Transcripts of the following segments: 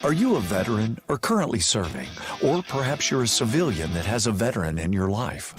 Are you a veteran or currently serving? Or perhaps you're a civilian that has a veteran in your life?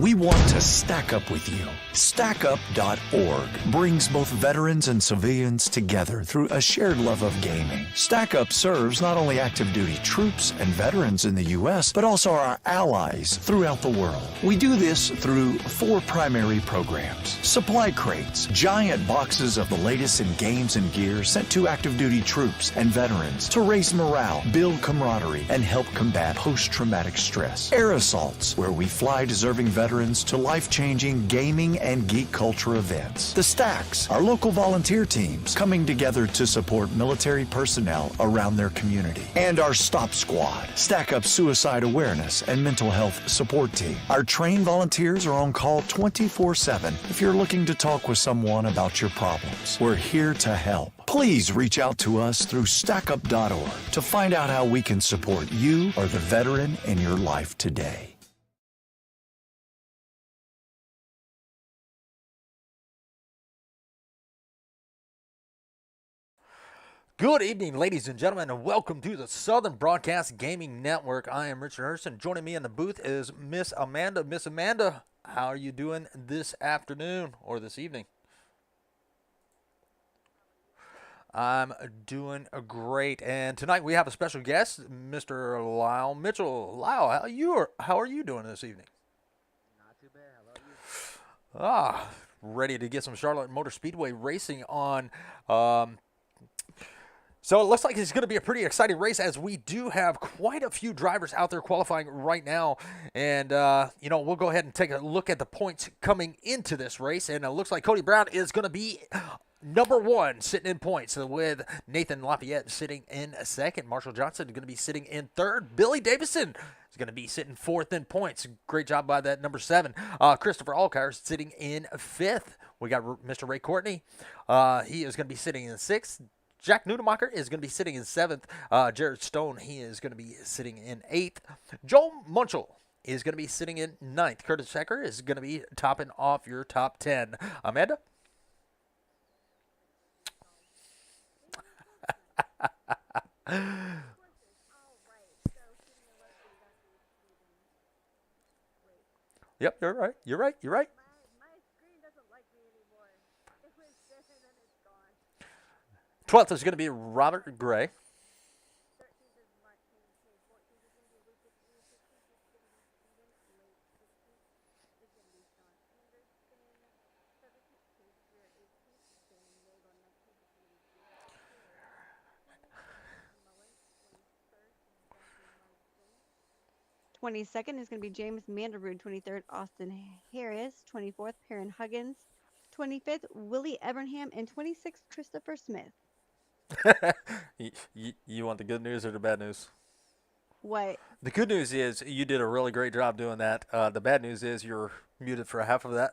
We want to stack up with you. StackUp.org brings both veterans and civilians together through a shared love of gaming. StackUp serves not only active duty troops and veterans in the U.S., but also our allies throughout the world. We do this through 4 primary programs. Supply crates, giant boxes of the latest in games and gear sent to active duty troops and veterans to raise morale, build camaraderie, and help combat post-traumatic stress. Air assaults, where we fly deserving veterans to life-changing gaming and geek culture events. The Stacks, our local volunteer teams coming together to support military personnel around their community. And our Stop Squad, Stack Up suicide awareness and mental health support team. Our trained volunteers are on call 24/7 if you're looking to talk with someone about your problems. We're here to help. Please reach out to us through StackUp.org to find out how we can support you or the veteran in your life today. Good evening, ladies and gentlemen, and welcome to the Southern Broadcast Gaming Network. I am Richard Hurston. Joining me in the booth is Miss Amanda. Miss Amanda, how are you doing this afternoon or this evening? I'm doing great, and tonight we have a special guest, Mr. Lyle Mitchell. Lyle, how are you doing this evening? Not too bad. How about you? Ready to get some Charlotte Motor Speedway racing on. So it looks like it's going to be a pretty exciting race, as we do have quite a few drivers out there qualifying right now. And, we'll go ahead and take a look at the points coming into this race. And it looks like Cody Brown is going to be number 1 sitting in points, with Nathan Lafayette sitting in second. Marshall Johnson going to be sitting in third. Billy Davison is going to be sitting 4th in points. Great job by that number 7. Christopher Alkire sitting in 5th. We got Mr. Ray Courtney. He is going to be sitting in 6th. Jack Nudemacher is going to be sitting in 7th. Jared Stone, he is going to be sitting in 8th. Joel Munchel is going to be sitting in 9th. Curtis Checker is going to be topping off your top 10. Amanda? Yep, you're right. You're right. My screen doesn't like me anymore. It was there and then it's gone. 12th is going to be Robert Gray. 13th is Martin K. 14th is going to be Lucas E. 15th is going to be Steven Lake. 16th is going to be Sean Anderson. 17th, Case Greer. 18th, Dan Nagel. 19th is going to be James Mullen. 21st is Zachary Marsden. 22nd is going to be James Manderwood. 23rd, Austin Harris. 24th, Perrin Huggins. 25th, Willie Evernham. And 26th, Christopher Smith. You want the good news or the bad news? What? The good news is you did a really great job doing that. The bad news is you're muted for half of that.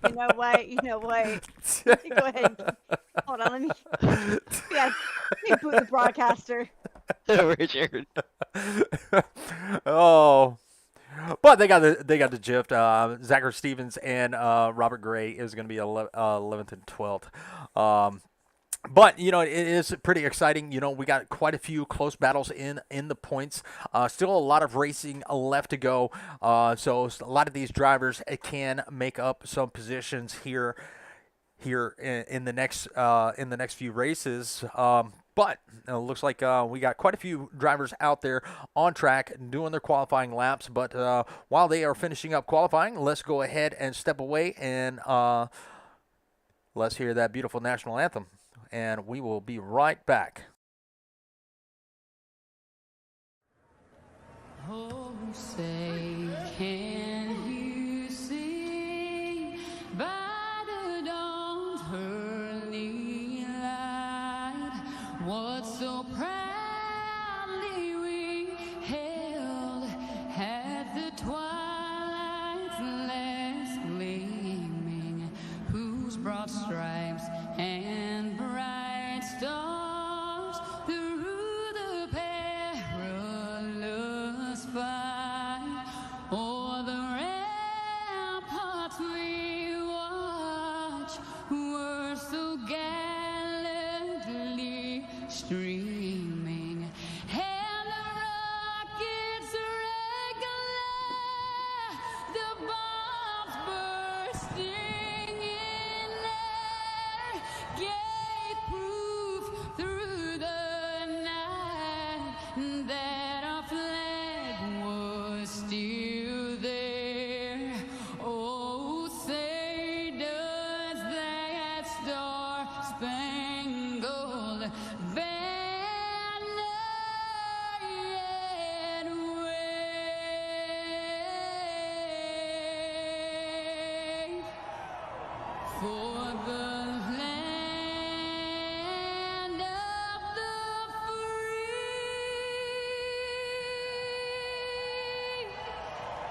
You know what? Go ahead. Hold on. Let me boot the broadcaster. Richard. Oh, but they got the gist. Zachary Stevens and Robert Gray is going to be 11th and 12th. But, it is pretty exciting. We got quite a few close battles in the points. Still a lot of racing left to go. So a lot of these drivers can make up some positions here in the next few races. But it looks like we got quite a few drivers out there on track doing their qualifying laps. But while they are finishing up qualifying, let's go ahead and step away and let's hear that beautiful national anthem. And we will be right back. Oh, say, can you see by the dawn's early light what so proudly we held at the twilight's last gleaming, whose broad stripes and bright stars through the perilous fight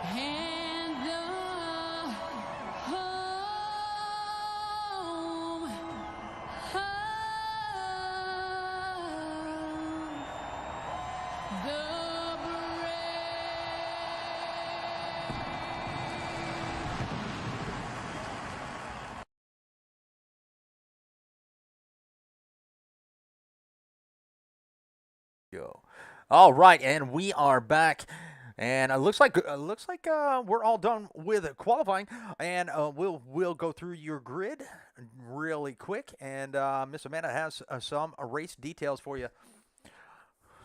and the home, the Go. All right, and we are back. And it looks like we're all done with qualifying, and we'll go through your grid really quick. And Miss Amanda has some race details for you.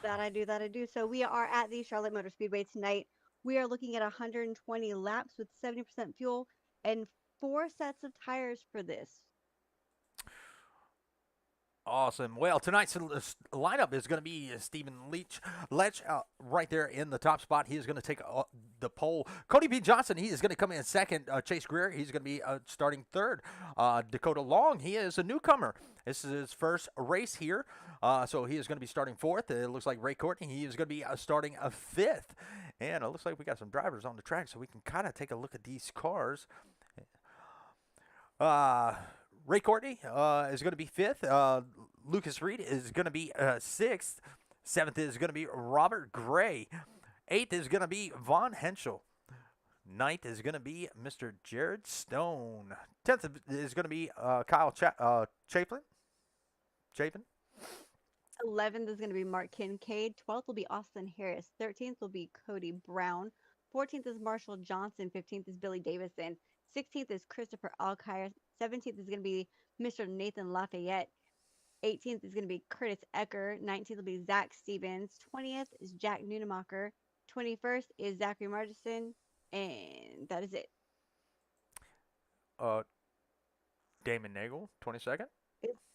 That I do. So we are at the Charlotte Motor Speedway tonight. We are looking at 120 laps with 70% fuel and 4 sets of tires for this. Awesome. Well, tonight's lineup is going to be Stephen Lech right there in the top spot. He is going to take the pole. Cody B. Johnson, he is going to come in second. Chase Greer, he's going to be starting third. Dakota Long, he is a newcomer. This is his first race here, so he is going to be starting fourth. It looks like Ray Courtney, he is going to be starting fifth. And it looks like we got some drivers on the track, so we can kind of take a look at these cars. Ray Courtney is going to be fifth. Lucas Reed is going to be sixth. Seventh is going to be Robert Gray. Eighth is going to be Vaughn Henschel. Ninth is going to be Mr. Jared Stone. 10th is going to be Kyle Chapin. 11th is going to be Mark Kincaid. 12th will be Austin Harris. 13th will be Cody Brown. 14th is Marshall Johnson. 15th is Billy Davison. 16th is Christopher Alkire. 17th is going to be Mr. Nathan Lafayette. 18th is going to be Curtis Ecker. 19th will be Zach Stevens. 20th is Jack Nunemacher. 21st is Zachary Martison. And that is it. Damon Nagel, 22nd.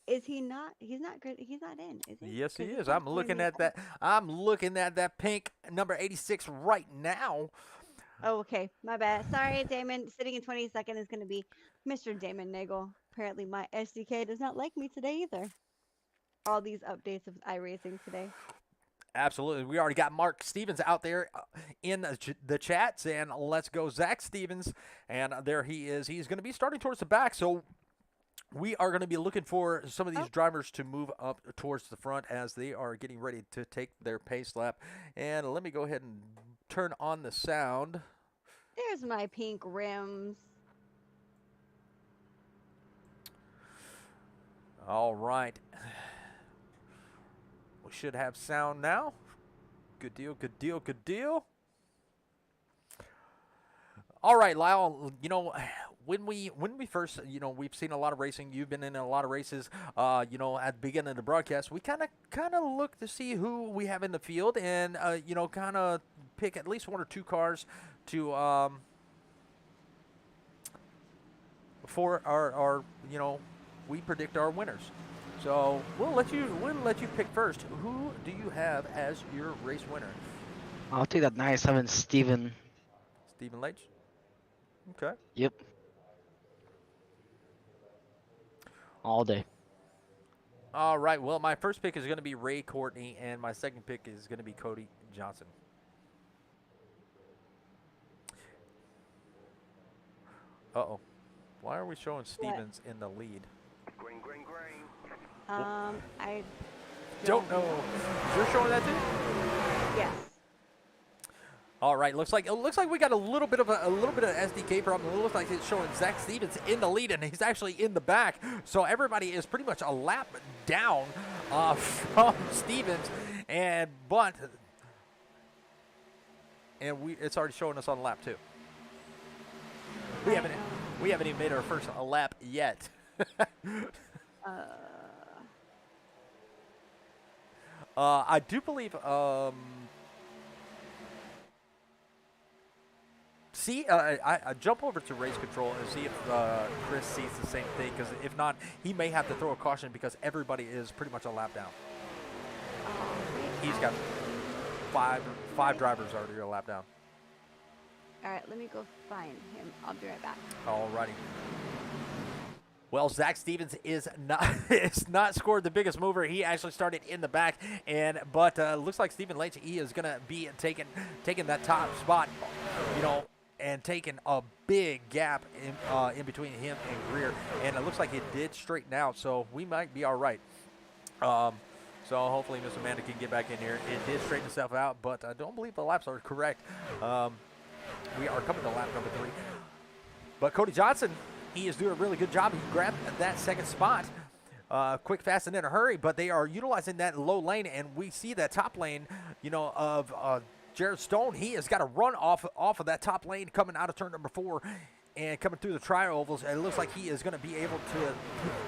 Is he not? He's not good. He's not in, is he? Yes, he 'Cause is. it's not I'm looking showing me at that. I'm looking at that pink number 86 right now. Oh, okay. My bad. Sorry, Damon. Sitting in 22nd is going to be Mr. Damon Nagel. Apparently, my SDK does not like me today either. All these updates of iRacing today. Absolutely. We already got Mark Stevens out there in the chats, and let's go Zach Stevens. And there he is. He's going to be starting towards the back, so we are going to be looking for some of these drivers to move up towards the front as they are getting ready to take their pace lap. And let me go ahead and turn on the sound. There's my pink rims. All right. We should have sound now. Good deal, good deal, good deal. All right, Lyle, you know, when we first, you know, we've seen a lot of racing. You've been in a lot of races. You know, at the beginning of the broadcast, we kind of look to see who we have in the field, and you know, kind of pick at least one or two cars to for our you know, we predict our winners. So we'll let you pick first. Who do you have as your race winner? I'll take that 97 Steven. Stephen Leitch. Okay. Yep. All day. All right. Well, my first pick is going to be Ray Courtney, and my second pick is going to be Cody Johnson. Uh-oh. Why are we showing Stevens in the lead? I Don't know. You're showing that too? Yes. All right. Looks like we got a little bit of SDK problem. It looks like it's showing Zach Stevens in the lead, and he's actually in the back. So everybody is pretty much a lap down from Stevens, and it's already showing us on lap 2. We haven't even made our first lap yet. I do believe. I jump over to race control and see if Chris sees the same thing. Because if not, he may have to throw a caution because everybody is pretty much a lap down. He's got five drivers already a lap down. All right, let me go find him. I'll be right back. Alrighty. Well, Zach Stevens is not scored the biggest mover. He actually started in the back, but looks like Stephen Leitch, he is gonna be taking that top spot, you know, and taking a big gap in between him and Greer, and it looks like it did straighten out, so we might be all right. So hopefully Miss Amanda can get back in here. It did straighten itself out, but I don't believe the laps are correct. We are coming to lap number 3. But Cody Johnson, he is doing a really good job. He grabbed that second spot. Quick, fast, and in a hurry, but they are utilizing that low lane, and we see that top lane, of Jared Stone. He has got a run off of that top lane coming out of turn number 4 and coming through the tri-ovals, and it looks like he is going to be able to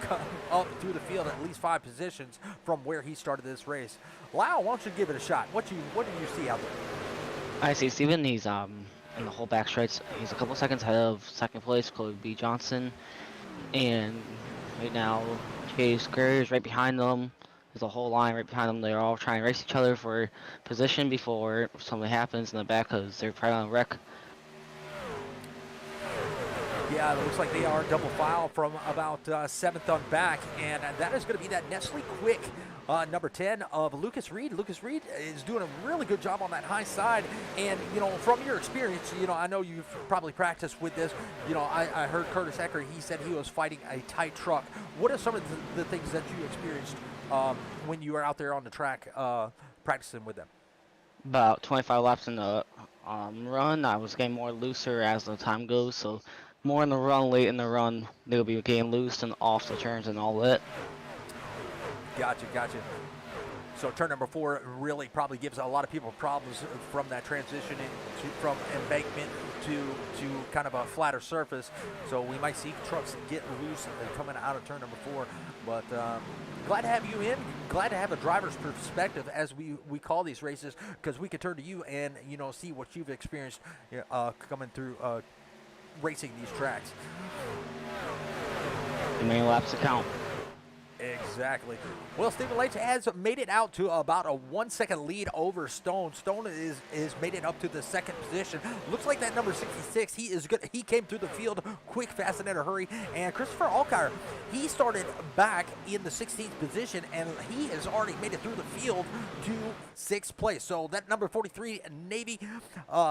come up through the field at least 5 positions from where he started this race. Lyle, why don't you give it a shot? What do you see out there? I see Steven. He's in the whole back stretch. He's a couple seconds ahead of second place, Cody B. Johnson, and right now Chase Greer is right behind them. There's a whole line right behind them. They're all trying to race each other for position before something happens in the back because they're probably on wreck. Yeah, it looks like they are double file from about 7th on back, and that is going to be that Nestle Quick number 10 of Lucas Reed. Lucas Reed is doing a really good job on that high side, and, from your experience, I know you've probably practiced with this. I heard Curtis Ecker, he said he was fighting a tight truck. What are some of the things that you experienced when you were out there on the track practicing with them? About 25 laps in the run, I was getting more looser as the time goes, so more in the run, late in the run, they'll be getting loose and off the turns and all that. Gotcha. So turn number 4 really probably gives a lot of people problems from that transition from embankment to kind of a flatter surface. So we might see trucks get loose coming out of turn number 4. But glad to have you in. Glad to have a driver's perspective as we call these races, because we can turn to you and see what you've experienced coming through racing these tracks. How many laps to count? Exactly. Well, Stephen Leitch has made it out to about a 1-second lead over Stone. Stone is made it up to the second position. Looks like that number 66, he is good. He came through the field quick, fast, and in a hurry. And Christopher Alkire, he started back in the 16th position, and he has already made it through the field to 6th place. So that number 43 Navy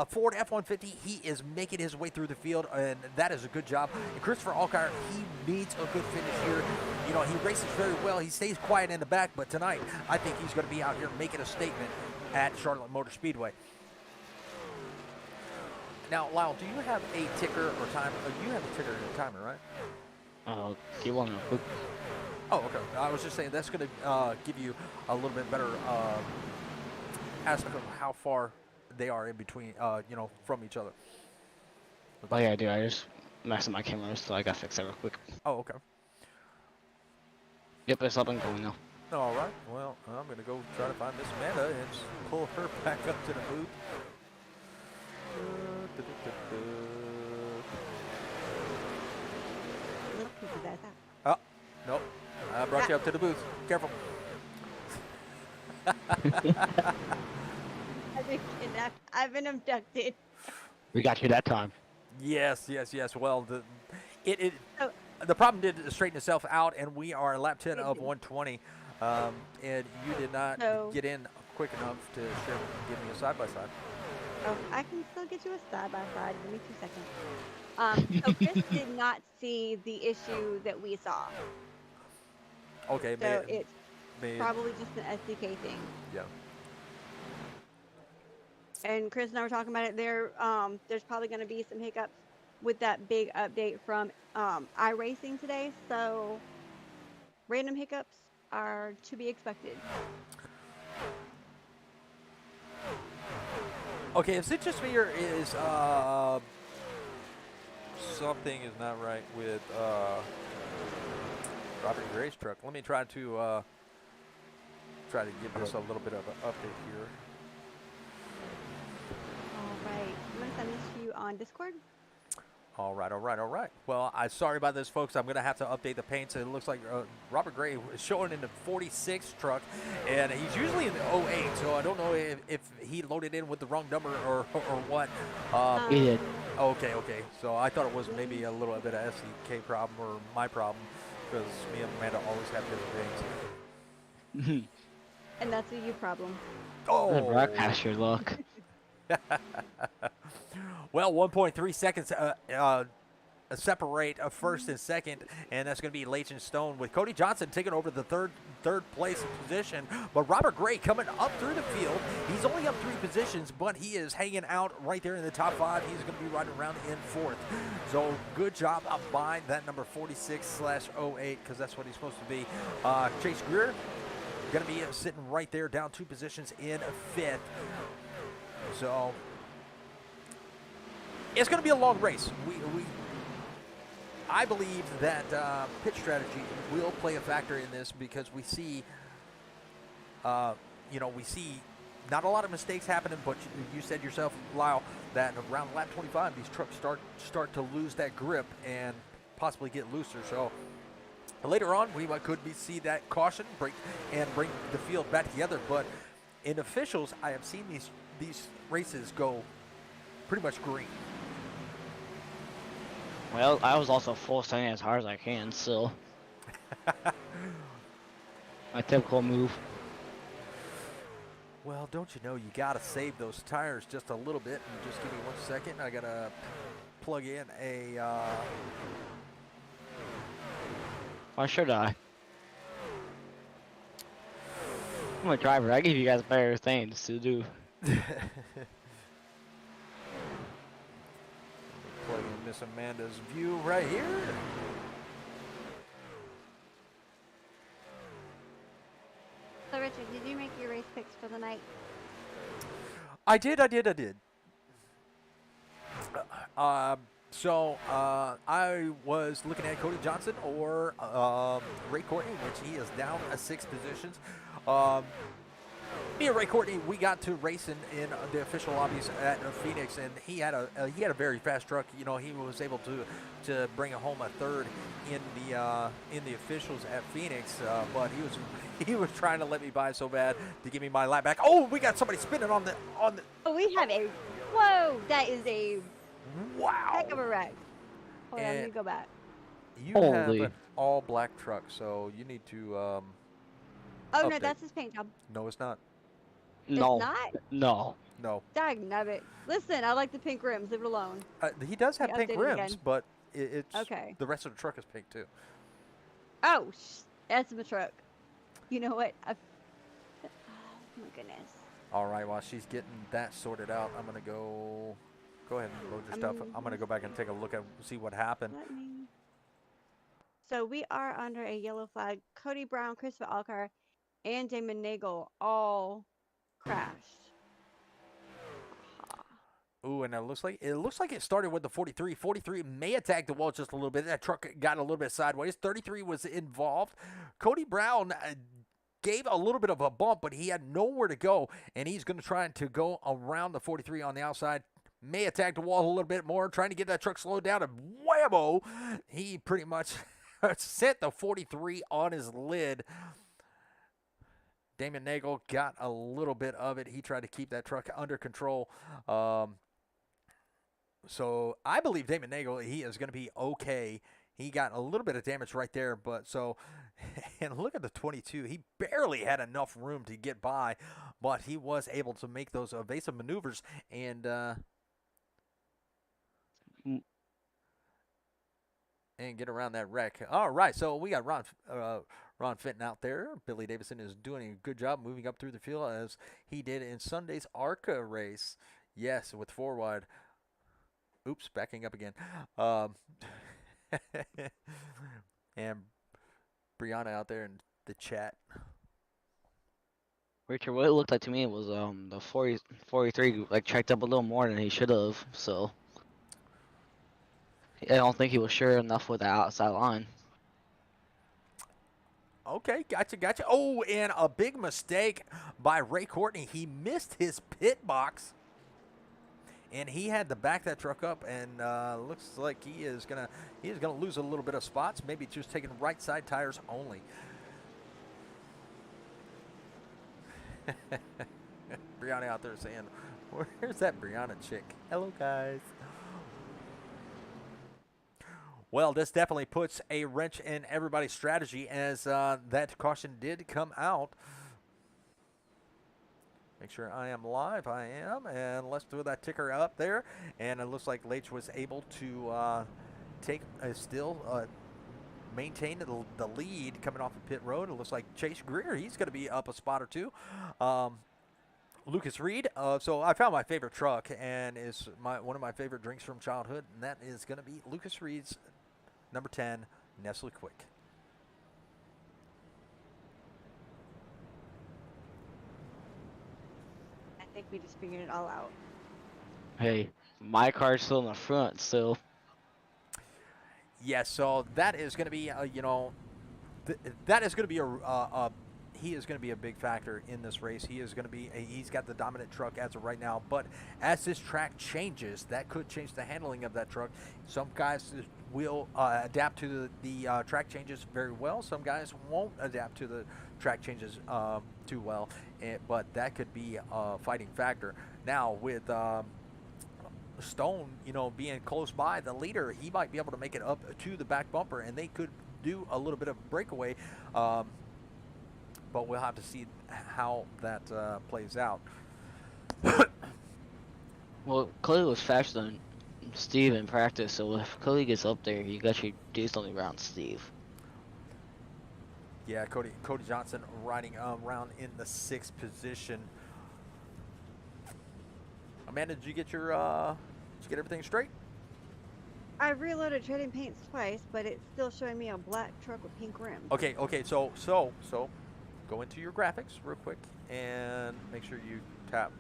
Ford F-150, he is making his way through the field, and that is a good job. And Christopher Alkire, he needs a good finish here. He races very well. He stays quiet in the back, but tonight I think he's going to be out here making a statement at Charlotte Motor Speedway. Now, Lyle, do you have a ticker or timer? You have a ticker and a timer, right? Do you want to? Oh, okay. I was just saying that's going to give you a little bit better aspect of how far they are in between, from each other. Oh yeah, I do. I just messed up my camera, so I got to fix that real quick. Oh, okay. Yep, it's up and going now. All right. Well, I'm going to go try to find Miss Amanda and pull her back up to the booth. Oh, nope. I brought you up to the booth. Careful. I've been kidnapped. I've been abducted. We got you that time. Yes. Well, Oh. the problem did straighten itself out, and we are lap 10 of 120. And you did not get in quick enough to give me a side-by-side. Oh, I can still get you a side-by-side. Give me 2 seconds. So Chris did not see the issue that we saw. Okay, So it's probably just an SDK thing. Yeah. And Chris and I were talking about it there. There's probably going to be some hiccups with that big update from iRacing today. So random hiccups are to be expected. Okay, is it just me or is something is not right with Robert Gray's truck? Let me try to give this a little bit of an update here. All right. I'm going to send this to you on Discord. All right. Well, I'm sorry about this, folks. I'm going to have to update the paints. It looks like Robert Gray is showing in the 46 truck, and he's usually in the 08, so I don't know if he loaded in with the wrong number or what. He did. Okay. So I thought it was maybe a little bit of SDK problem or my problem, because me and Amanda always have different things. And that's a you problem. Oh, Rock past your luck. Well, 1.3 seconds separate first and second, and that's going to be Leighton Stone with Cody Johnson taking over the third place position. But Robert Gray coming up through the field. He's only up 3 positions, but he is hanging out right there in the top 5. He's going to be riding around in 4th. So good job up by that number 46/08, because that's what he's supposed to be. Chase Greer going to be sitting right there, down 2 positions in 5th. So it's going to be a long race. I believe that pit strategy will play a factor in this, because we see, we see not a lot of mistakes happening, but you said yourself, Lyle, that around lap 25, these trucks start to lose that grip and possibly get looser. So later on, we could see that caution break and bring the field back together. But in officials, I have seen these races go pretty much green. Well, I was also full sending as hard as I can, so. My typical move. Well, don't you know you gotta save those tires just a little bit? And just give me 1 second. I gotta plug in a. Why should I? I'm a driver. I give you guys better things to do. Plug in Miss Amanda's view right here. So, Richard, did you make your race picks for the night? I did. I was looking at Cody Johnson or Ray Courtney, which he is down 6 positions. Me and Ray Courtney, we got to racing in the official lobbies at Phoenix, and he had a very fast truck. You know, he was able to bring home a 3rd in the officials at Phoenix, but he was trying to let me by so bad to give me my lap back. Oh, we got somebody spinning on the. Oh, we have a. Whoa, that is a Wow. heck of a wreck. Hold on, let me And- go back. You have Holy. an all black truck, so you need to. Oh no, update. that's his paint job. No, it's not. No. It's not? No. No. Dagnabbit. Listen, I like the pink rims. Leave it alone. He does have He pink updated rims, again. but it's Okay. the rest of the truck is pink too. Oh, that's my truck. You know what? Oh my goodness. All right, while she's getting that sorted out, I'm gonna go ahead and load your stuff. I'm gonna go back and take a look at see what happened. Let me. So we are under a yellow flag. Cody Brown, Christopher Alcar, and Damon Nagel all crashed. Ooh, and it looks like it started with the 43. 43 may have tagged the wall just a little bit. That truck got a little bit sideways. 33 was involved. Cody Brown gave a little bit of a bump, but he had nowhere to go, and he's going to try to go around the 43 on the outside. May have tagged the wall a little bit more, trying to get that truck slowed down, and whammo, he pretty much set the 43 on his lid. Damon Nagel got a little bit of it. He tried to keep that truck under control. So I believe Damon Nagel, he is going to be okay. He got a little bit of damage right there, but so, and look at the 22. He barely had enough room to get by, but he was able to make those evasive maneuvers and get around that wreck. All right, so we got Ron Fenton out there. Billy Davison is doing a good job moving up through the field as he did in Sunday's ARCA race. Yes, with 4 wide. Oops, backing up again. And Brianna out there in the chat. Richard, what it looked like to me was the 43 like checked up a little more than he should have, so I don't think he was sure enough with the outside line. Okay, gotcha. Oh, and a big mistake by Ray Courtney. He missed his pit box, and he had to back that truck up. And looks like he is gonna lose a little bit of spots. Maybe just taking right side tires only. Brianna out there saying, "Where's that Brianna chick?" Hello, guys. Well, this definitely puts a wrench in everybody's strategy as that caution did come out. Make sure I am live. I am. And let's throw that ticker up there. And it looks like Leitch was able to maintain the lead coming off of pit road. It looks like Chase Greer, he's going to be up a spot or two. Lucas Reed. So I found my favorite truck, and is one of my favorite drinks from childhood, and that is going to be Lucas Reed's number 10 Nestle Quick. I think we just figured it all out. Hey, my car's still in the front, so Yes, so that is going to be, that is going to be he is going to be a big factor in this race. He is going to be, he's got the dominant truck as of right now, but as this track changes, that could change the handling of that truck. Some guys will adapt to the track changes very well. Some guys won't adapt to the track changes too well, but that could be a fighting factor. Now with Stone, being close by the leader, he might be able to make it up to the back bumper, and they could do a little bit of breakaway. But we'll have to see how that plays out. well, Cody was faster than Steve in practice, so if Cody gets up there, you got to do something around Steve. Yeah, Cody Johnson riding around in the 6th position. Amanda, did you get everything straight? I reloaded trading paints twice, but it's still showing me a black truck with pink rims. Okay. So go into your graphics real quick and make sure you tap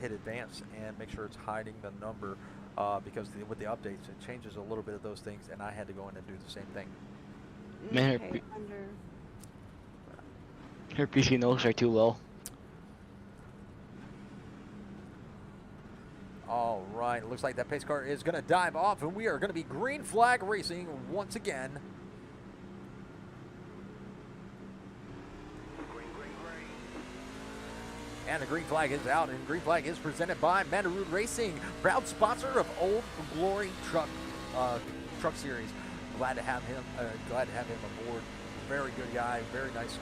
hit advance and make sure it's hiding the number because with the updates it changes a little bit of those things, and I had to go in and do the same thing. Man, Okay, her PC knows her too well. All right, looks like that pace car is going to dive off, and we are going to be green flag racing once again. And the green flag is out, and green flag is presented by Mandarood Racing, proud sponsor of Old Glory Truck Series. Glad to have him aboard. Very good guy, very nice,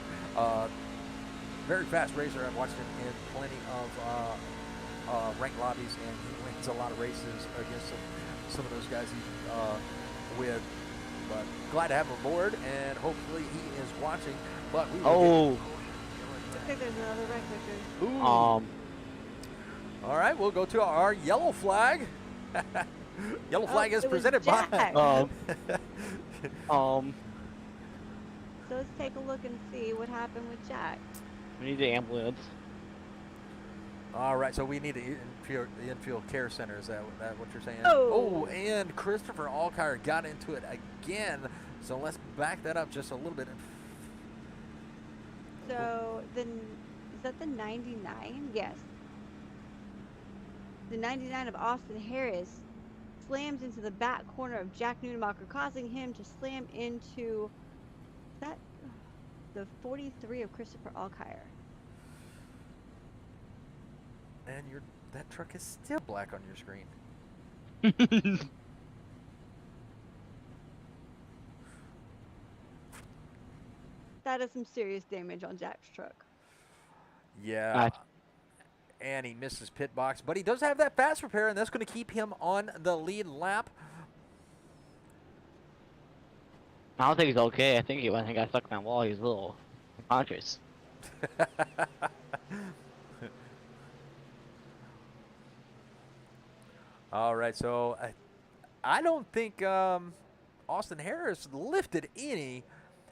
very fast racer. I've watched him in plenty of ranked lobbies, and he wins a lot of races against some of those guys he's with. But glad to have him aboard, and hopefully he is watching. But we will looks like there's another wreck, Victor. Ooh. Um, All right, we'll go to our yellow flag. Yellow flag is it was presented by. Jack. um, So let's take a look and see what happened with Jack. we need the ambulance. All right, so we need the infield care center. Is that what you're saying? Oh. And Christopher Alkire got into it again. So let's back that up just a little bit. So is that the 99? Yes. The 99 of Austin Harris slams into the back corner of Jack Nunemacher, causing him to slam into the 43 of Christopher Alkire. And that truck is still black on your screen. That is some serious damage on Jack's truck. Yeah. And he misses pit box, but he does have that fast repair, and that's going to keep him on the lead lap. I don't think he's okay. I think he got stuck in that wall. He's a little unconscious. All right, so I don't think Austin Harris lifted any,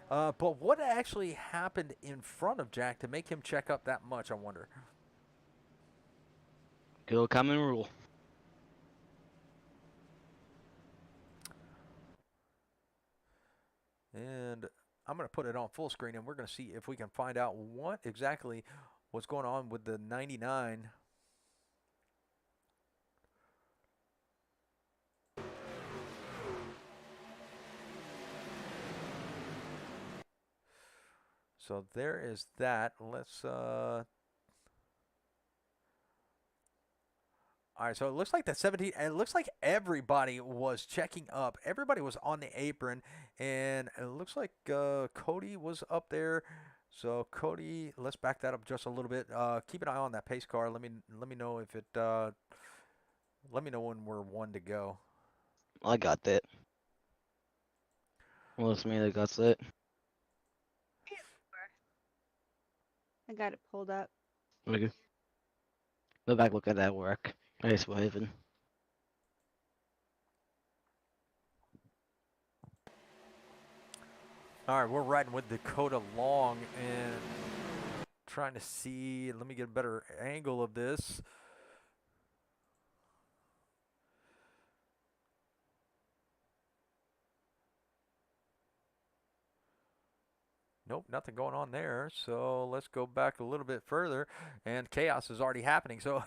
but what actually happened in front of Jack to make him check up that much, I wonder. Good old common rule. And I'm going to put it on full screen, and we're going to see if we can find out what exactly was going on with the 99. So there is that. Let's all right, so it looks like the 17, it looks like everybody was checking up. Everybody was on the apron, and it looks like Cody was up there So Cody, let's back that up just a little bit. Keep an eye on that pace car. Let me know if it. Let me know when we're one to go. I got that. Well, it's me that got it. I got it pulled up. Okay. Go back, look at that work. Nice waving. All right, we're riding with Dakota Long and trying to see. Let me get a better angle of this. Nope, nothing going on there. So let's go back a little bit further, and chaos is already happening. So.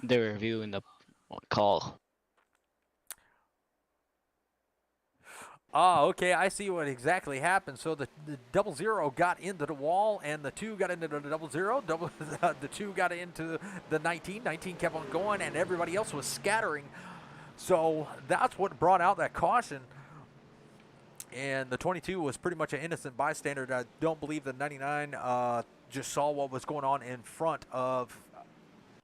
They're reviewing the call. Ah, okay, I see what exactly happened. So the 00 got into the wall, and the 2 got into the 00. The 2 got into the 19. 19 kept on going, and everybody else was scattering. So that's what brought out that caution. And the 22 was pretty much an innocent bystander. I don't believe the 99 just saw what was going on in front of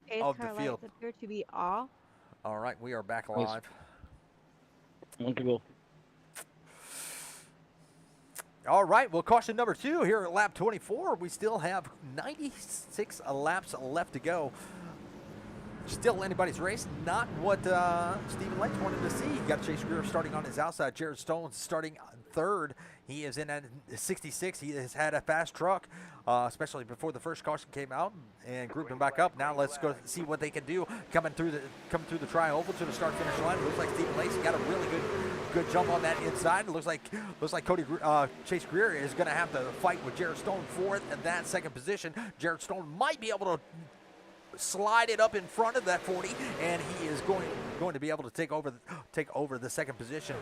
Pace the car field. lights appear to be off. All right, we are back live. One to go. All right, well, caution number 2 here at lap 24. We still have 96 laps left to go. Still anybody's race. Not what Stephen Leitch wanted to see. You got Chase Greer starting on his outside. Jared Stone starting third. He is in at 66. He has had a fast truck, especially before the first caution came out, and grouped him back up. Now let's go see what they can do coming through the tri-oval to the start-finish line. It looks like Stephen Leitch got a really good jump on that inside. It looks like Chase Greer is going to have to fight with Jared Stone for that second position. Jared Stone might be able to slide it up in front of that 40, and he is going to be able to take over the second position.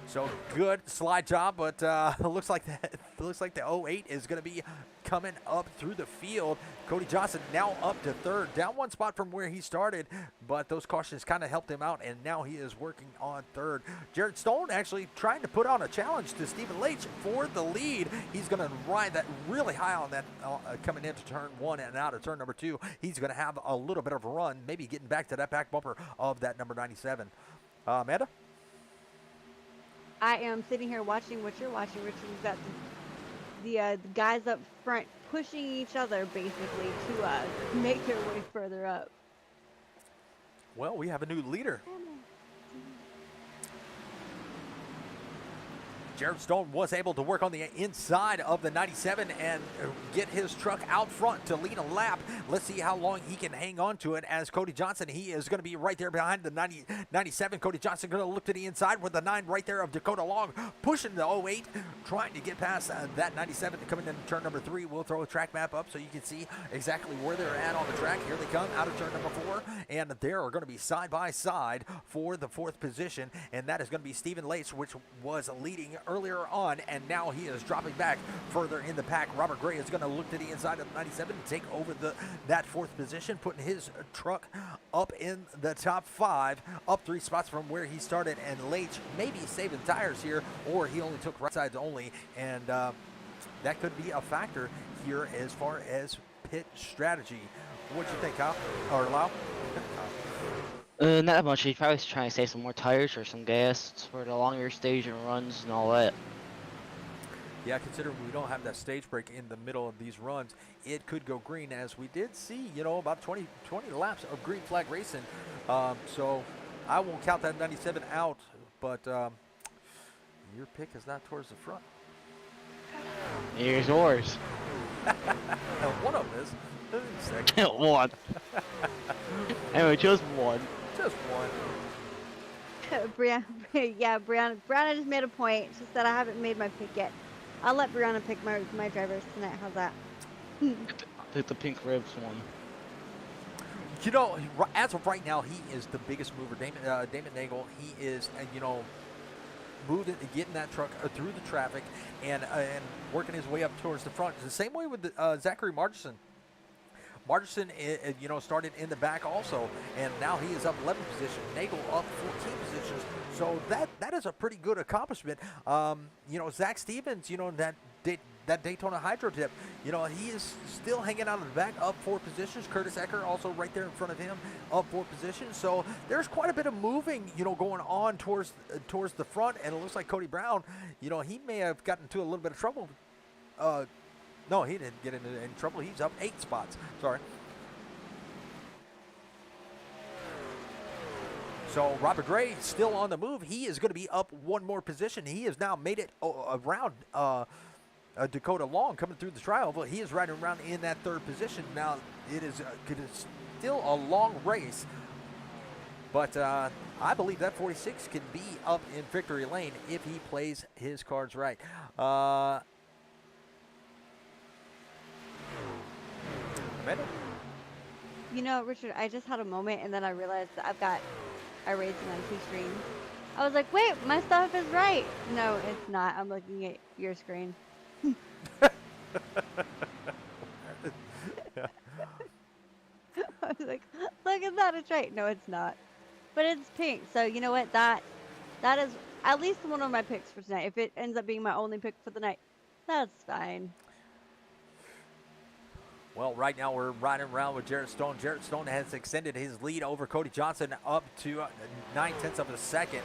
So good slide job, but looks like the 08 is going to be coming up through the field. Cody Johnson now up to third, down one spot from where he started, but those cautions kind of helped him out, and now he is working on third. Jared Stone actually trying to put on a challenge to Stephen Leitch for the lead. He's going to ride that really high on that coming into turn 1 and out of turn number 2. He's going to have a little bit of a run, maybe getting back to that back bumper of that number 97. Amanda? I am sitting here watching what you're watching, which is that the guys up front pushing each other basically to make their way further up. Well, we have a new leader. Jared Stone was able to work on the inside of the 97 and get his truck out front to lead a lap. Let's see how long he can hang on to it as Cody Johnson, he is going to be right there behind the 97. Cody Johnson going to look to the inside with the 9 right there of Dakota Long, pushing the 08, trying to get past that 97 to coming into turn number 3. We'll throw a track map up so you can see exactly where they're at on the track. Here they come out of turn number 4, and they are going to be side by side for the 4th position, and that is going to be Stephen Leitch, which was leading earlier on, and now he is dropping back further in the pack. Robert Gray is going to look to the inside of the 97 to take over that 4th position, putting his truck up in the top 5, up 3 spots from where he started, and Leitch maybe saving tires here, or he only took right sides only, and that could be a factor here as far as pit strategy. What'd you think, Kyle? Or Lau? Not much. He's probably trying to save some more tires or some gas for the longer stage and runs and all that. Yeah, considering we don't have that stage break in the middle of these runs, it could go green, as we did see, about 20 laps of green flag racing. So I won't count that 97 out, but your pick is not towards the front. Here's yours. One of them is. Second. One. Anyway, just one. Just one. Brianna just made a point. She said I haven't made my pick yet. I'll let Brianna pick my drivers tonight. How's that? Pick the pink ribs one. As of right now, he is the biggest mover. Damon Nagel, he is, moving, getting that truck through the traffic, and working his way up towards the front. The same way with Zachary Margerson. Margerson, started in the back also, and now he is up 11 positions. Nagel up 14 positions. So that is a pretty good accomplishment. Zach Stevens, that Daytona Hydro Tip, he is still hanging out in the back, up 4 positions. Curtis Ecker also right there in front of him, up 4 positions. So there's quite a bit of moving, going on towards the front, and it looks like Cody Brown, he may have gotten into a little bit of trouble. No, he didn't get into any trouble. He's up 8 spots. Sorry. So Robert Gray still on the move. He is going to be up 1 more position. He has now made it around Dakota Long coming through the trioval. He is riding around in that 3rd position. Now it is still a long race, but I believe that 46 can be up in victory lane if he plays his cards right. Richard, I just had a moment, and then I realized that I've got iRacing on 2 screens. I was like, wait, my stuff is right. No, it's not. I'm looking at your screen. I was like, look at that, it's right. No, it's not. But it's pink, so you know what? That is at least one of my picks for tonight. If it ends up being my only pick for the night, that's fine. Well, right now we're riding around with Jarrett Stone. Jarrett Stone has extended his lead over Cody Johnson up to 9/10 of a second,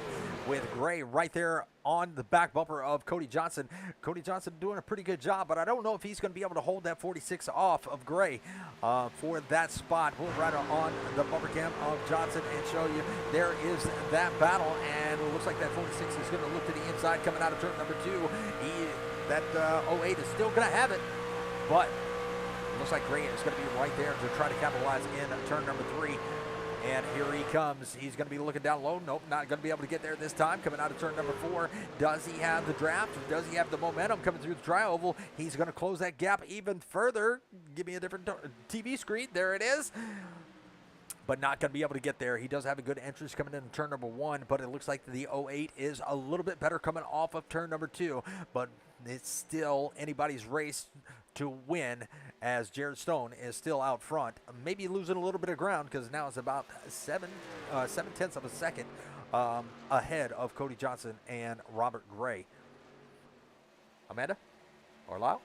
with Gray right there on the back bumper of Cody Johnson. Cody Johnson doing a pretty good job, but I don't know if he's going to be able to hold that 46 off of Gray for that spot. We'll ride on the bumper cam of Johnson and show you there is that battle, and it looks like that 46 is going to look to the inside coming out of turn number 2. That 08 is still going to have it, but looks like Gray is going to be right there to try to capitalize in turn number 3. And here he comes. He's going to be looking down low. Nope, not going to be able to get there this time. Coming out of turn number 4. Does he have the draft? Does he have the momentum coming through the tri-oval? He's going to close that gap even further. Give me a different TV screen. There it is. But not going to be able to get there. He does have a good entrance coming in turn number 1, but it looks like the 08 is a little bit better coming off of turn number 2. But it's still anybody's race to win, as Jared Stone is still out front. Maybe losing a little bit of ground, because now it's about 7/10 of a second ahead of Cody Johnson and Robert Gray. Amanda or Lyle?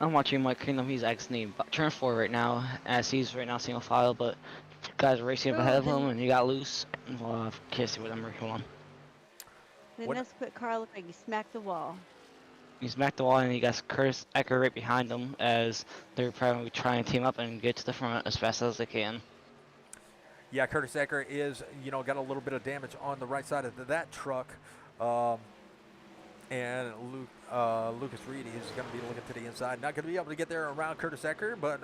I'm watching Mike Kingdom. He's exiting turn 4 right now, as he's right now single file, but guys are racing up ahead of him, and he got loose. Well, can't see what number. Hold on. The next quick car looked like he smacked the wall. He smacked the wall, and he got Curtis Ecker right behind him, as they're probably trying to team up and get to the front as fast as they can. Yeah, Curtis Ecker is, got a little bit of damage on the right side of that truck. And Lucas Reed is going to be looking to the inside. Not going to be able to get there around Curtis Ecker, but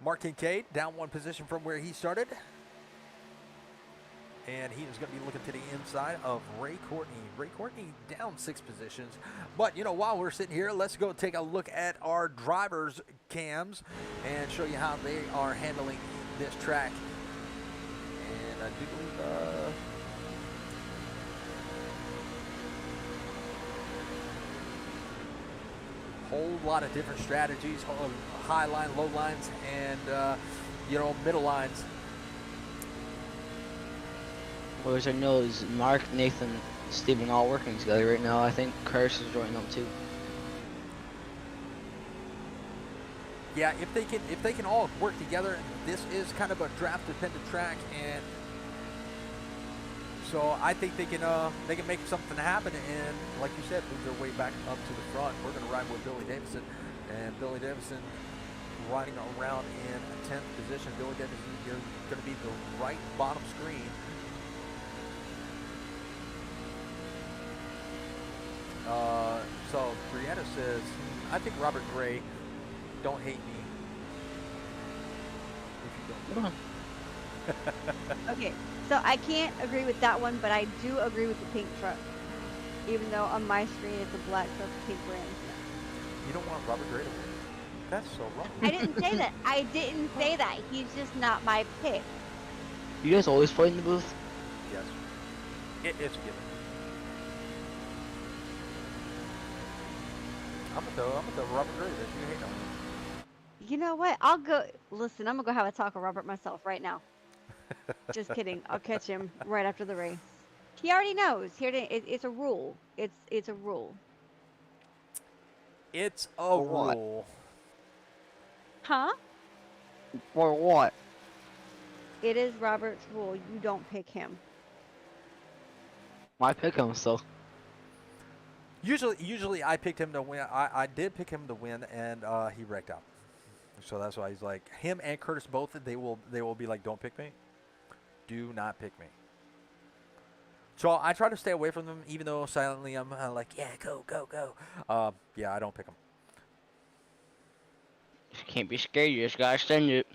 Mark Kincaid down 1 position from where he started. And he is going to be looking to the inside of Ray Courtney. Ray Courtney down 6 positions. But, while we're sitting here, let's go take a look at our drivers' cams and show you how they are handling this track. And I do believe... whole lot of different strategies, high line, low lines, and middle lines. Well, as I know, is Mark, Nathan, Steven all working together right now. I think Curtis is joining them too. Yeah, if they can all work together, this is kind of a draft dependent track, and so I think they can make something happen, and like you said, move their way back up to the front. We're going to ride with Billy Davison, and Billy Davison riding around in 10th position. Billy Davison, you're going to be the right bottom screen. So Brianna says, I think Robert Gray, don't hate me if you don't. Okay, so I can't agree with that one, but I do agree with the pink truck. Even though on my screen it's a black truck with pink rims. You don't want Robert Gray to win. That's so wrong. I didn't say that. I didn't say that. He's just not my pick. You guys always fight in the booth? Yes. It's a given. I'm gonna tell Robert Gray that you hate on him. You know what? I'll go. Listen, I'm gonna go have a talk with Robert myself right now. Just kidding. I'll catch him right after the race. He already knows. It's a rule. It's a rule. It's a For what? rule. Huh? For what? It is Robert's rule. You don't pick him. Why pick him? So Usually I picked him to win. I did pick him to win, and he wrecked out. So that's why he's like him and Curtis both. They will be like, don't pick me. Do not pick me. So I try to stay away from them, even though silently I'm like, yeah, go. Yeah, I don't pick them. you can't be scared. You just gotta send it.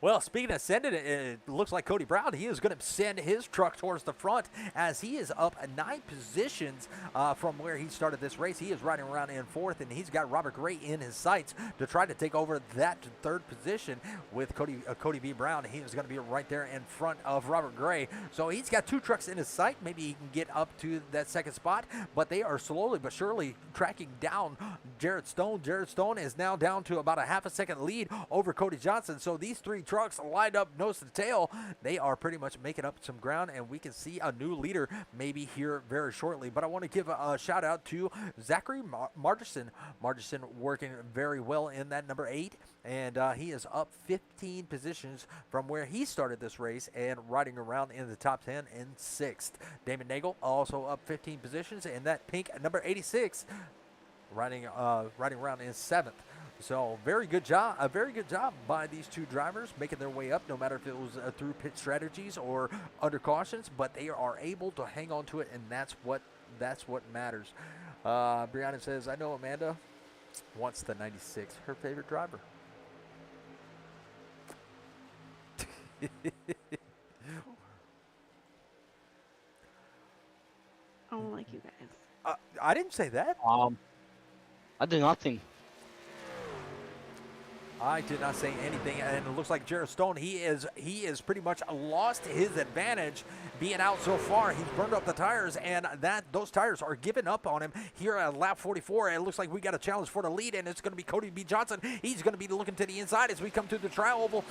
Well, speaking of sending it, it looks like Cody Brown, he is going to send his truck towards the front as he is up 9 positions from where he started this race. He is riding around in 4th, and he's got Robert Gray in his sights to try to take over that 3rd position with Cody B. Brown. He is going to be right there in front of Robert Gray. So he's got 2 trucks in his sight. Maybe he can get up to that 2nd spot, but they are slowly but surely tracking down Jared Stone. Jared Stone is now down to about a half a second lead over Cody Johnson. So these 3 trucks lined up nose to tail. They are pretty much making up some ground, and we can see a new leader maybe here very shortly. But I want to give a shout out to Zachary Margerson. Margerson working very well in that number 8, and he is up 15 positions from where he started this race and riding around in the top 10 in 6th. Damon Nagel also up 15 positions, and that pink number 86 riding around in 7th. So very good job, a very good job by these 2 drivers making their way up, no matter if it was through pit strategies or under cautions, but they are able to hang on to it, and that's what matters. Brianna says, I know Amanda wants the 96, her favorite driver. I don't like you guys. I didn't say that. I do nothing. I did not say anything, and it looks like Jared Stone, he is pretty much lost his advantage being out so far. He's burned up the tires, and those tires are giving up on him here at lap 44. And it looks like we got a challenge for the lead, and it's going to be Cody B. Johnson. He's going to be looking to the inside as we come to the tri oval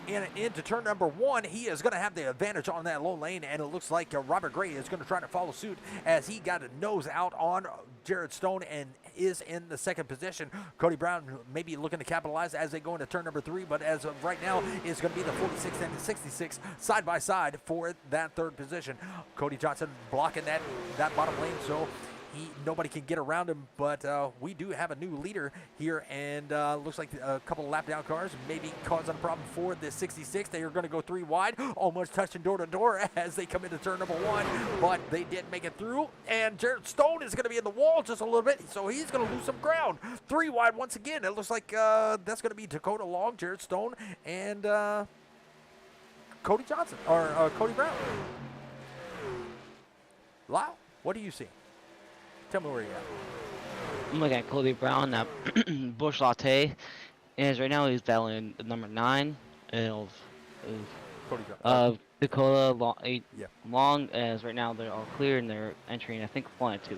and into turn number 1. He is going to have the advantage on that low lane, and it looks like Robert Gray is going to try to follow suit as he got a nose out on Jared Stone and is in the 2nd position. Cody Brown maybe looking to capitalize as they go into turn number 3, but as of right now, it's going to be the 46 and the 66 side by side for that 3rd position. Cody Johnson blocking that bottom lane, so nobody can get around him, but we do have a new leader here, and looks like a couple of lap down cars maybe causing a problem for the 66. They are going to go 3 wide, almost touching door to door as they come into turn number 1, but they did make it through, and Jared Stone is going to be in the wall just a little bit, so he's going to lose some ground. 3 wide once again. It looks like that's going to be Dakota Long, Jared Stone, and Cody Johnson, or Cody Brown. Lau, what do you see? Tell me where you're at. I'm looking at Cody Brown at Bush Latte, and right now he's battling the number 9 of Cody Brown. Dakota Yeah. Long, as right now they're all clear and they're entering, I think, 1 and 2.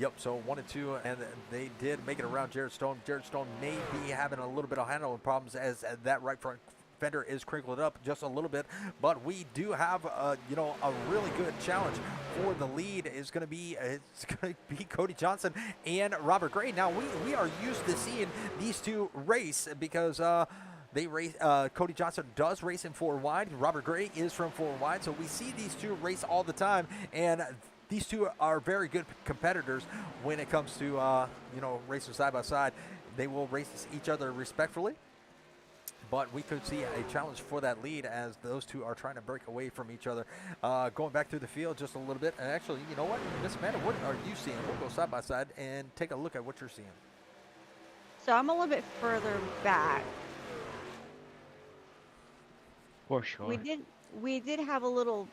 Yep, so 1 and 2, and they did make it around Jared Stone. Jared Stone may be having a little bit of handling problems as that right front fender is crinkled up just a little bit, but we do have a really good challenge for the lead. It's going to be Cody Johnson and Robert Gray. Now we are used to seeing these 2 race because they race. Cody Johnson does race in 4 wide. Robert Gray is from 4 wide, so we see these 2 race all the time, and these 2 are very good competitors when it comes to racing side by side. They will race each other respectfully. But we could see a challenge for that lead as those 2 are trying to break away from each other. Going back through the field just a little bit. And actually, you know what? Miss Amanda, what are you seeing? We'll go side by side and take a look at what you're seeing. So I'm a little bit further back. For sure. We did have a little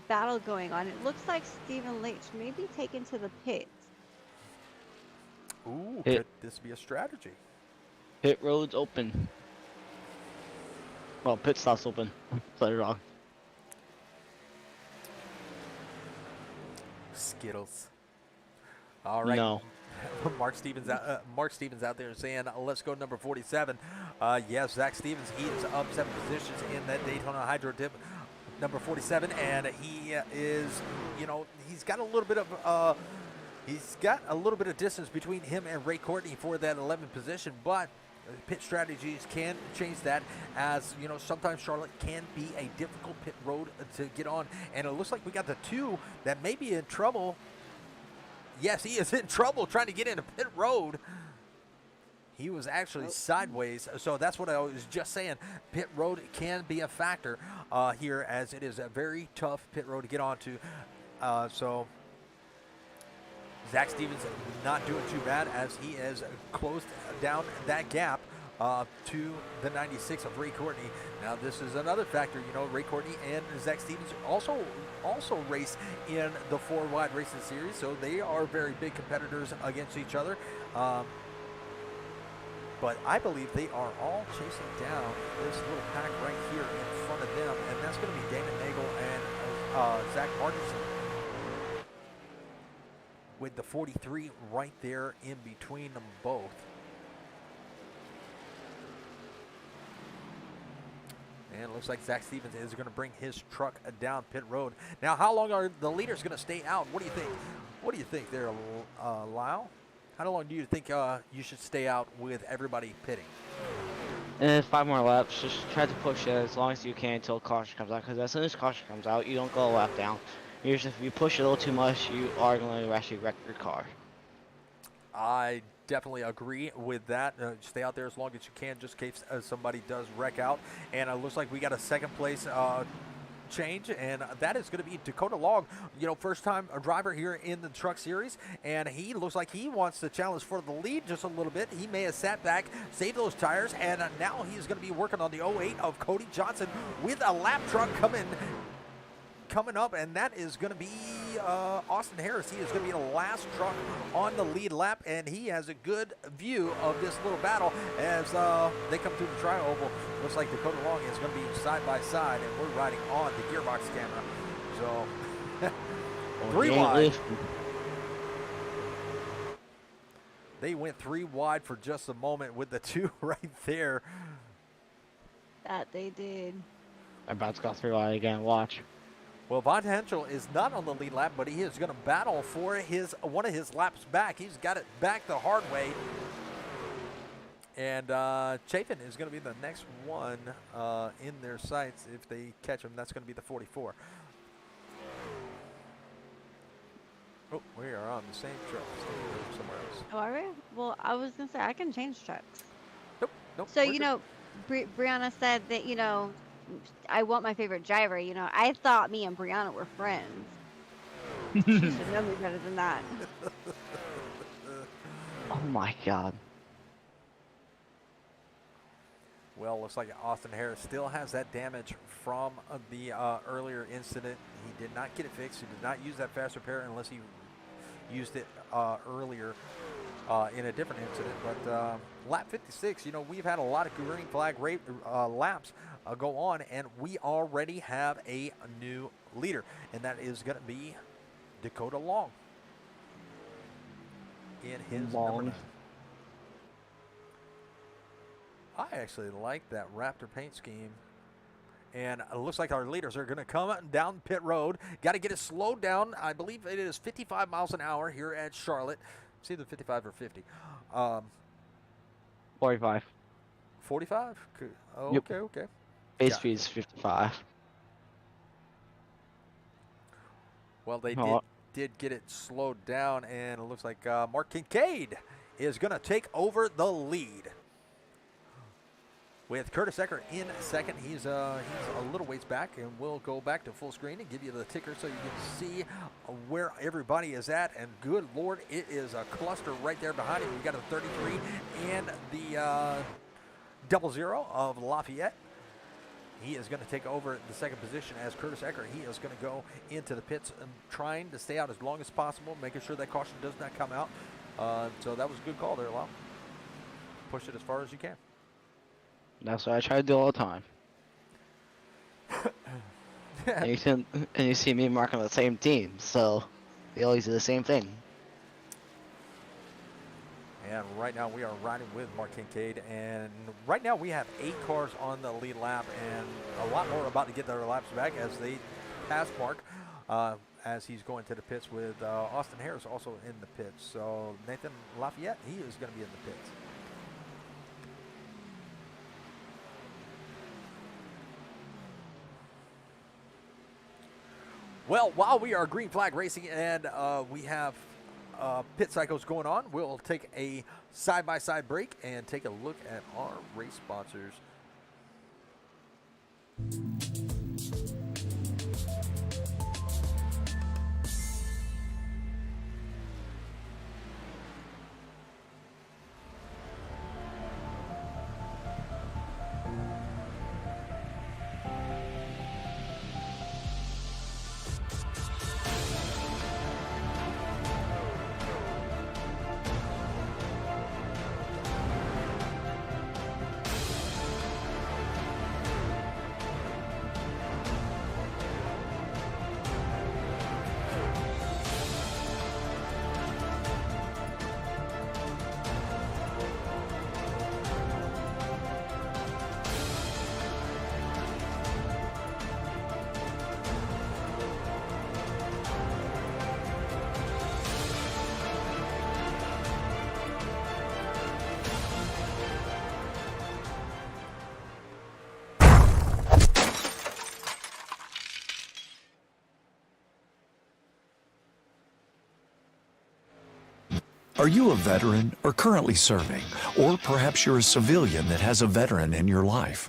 battle going on. It looks like Stephen Leach may be taken to the pits. Ooh, could this be a strategy? Pit road's open. Well, pit stop's open. Said it wrong. Skittles. All right. No. Mark Stevens out there saying, let's go number 47. Yes, Zach Stevens, he is up 7 positions in that Daytona Hydro Dip, number 47, and he is, you know, he's got a little bit of distance between him and Ray Courtney for that 11th position, but pit strategies can change that, as you know, sometimes Charlotte can be a difficult pit road to get on, and it looks like we got the 2 that may be in trouble. Yes, he is in trouble trying to get into pit road. He was actually sideways, so that's what I was just saying. Pit road can be a factor here, as it is a very tough pit road to get onto. So Zach Stevens not doing too bad, as he has closed down that gap to the 96 of Ray Courtney. Now this is another factor, you know, Ray Courtney and Zach Stevens also race in the 4 wide racing series, so they are very big competitors against each other. But I believe they are all chasing down this little pack right here in front of them, and that's going to be Damon Nagel and Zach Martinson, with the 43 right there in between them both. And it looks like Zach Stevens is going to bring his truck down pit road. Now, how long are the leaders going to stay out? What do you think? What do you think there, Lyle? How long do you think you should stay out with everybody pitting? And 5 more laps. Just try to push it as long as you can until caution comes out. Because as soon as caution comes out, you don't go a lap down. Usually, if you push it a little too much, you are going to actually wreck your car. I definitely agree with that. Stay out there as long as you can, just in case somebody does wreck out. And it looks like we got a second place change, and that is going to be Dakota Long, you know, first time a driver here in the truck series, and he looks like he wants to challenge for the lead just a little bit. He may have sat back, saved those tires, and now he's going to be working on the 08 of Cody Johnson with a lap truck coming up, and that is going to be Austin Harris. He is going to be the last truck on the lead lap, and he has a good view of this little battle as they come through the tri-oval. Looks like Dakota Long is going to be side by side, and we're riding on the gearbox camera. So 3 wide. They went 3 wide for just a moment with the 2 right there. That they did. I'm about to go 3 wide again. Watch. Well, Von Henschel is not on the lead lap, but he is going to battle for one of his laps back. He's got it back the hard way. And Chafin is going to be the next one in their sights if they catch him. That's going to be the 44. Oh, we are on the same truck. Somewhere else. Oh, are we? Well, I was going to say, I can change trucks. Nope. So, we're you good. know, Brianna said that, you know, I want my favorite driver. You know, I thought me and Brianna were friends. She should know me better than that. Oh my god. Well, looks like Austin Harris still has that damage from the earlier incident. He did not get it fixed. He did not use that fast repair unless he used it earlier in a different incident. But lap 56, you know, we've had a lot of green flag laps go on, and we already have a new leader, and that is going to be Dakota Long in his number 9. I actually like that Raptor paint scheme. And it looks like our leaders are going to come down pit road. Got to get it slowed down. I believe it is 55 miles an hour here at Charlotte. It's either 55 or 50. 45. 45? Oh, Yep. Okay. Base Yeah. speed is 55. Well, they Oh. did get it slowed down, and it looks like Mark Kincaid is going to take over the lead. With Curtis Eckert in second. He's a little ways back, and we'll go back to full screen and give you the ticker so you can see where everybody is at. And good Lord, it is a cluster right there behind him. We got a 33 and the 00 of Lafayette. He is going to take over the second position as Curtis Eckert. He is going to go into the pits and trying to stay out as long as possible, making sure that caution does not come out. So that was a good call there, Lau. Push it as far as you can. That's what I try to do all the time. and you see me and Mark on the same team, so They always do the same thing. And right now we are riding with Mark Kincaid, and right now we have 8 cars on the lead lap, and a lot more about to get their laps back as they pass Mark as he's going to the pits with Austin Harris also in the pits. So Nathan Lafayette, he is going to be in the pits. Well, while we are green flag racing and we have pit cycles going on, we'll take a side-by-side break and take a look at our race sponsors. Are you a veteran or currently serving? Or perhaps you're a civilian that has a veteran in your life?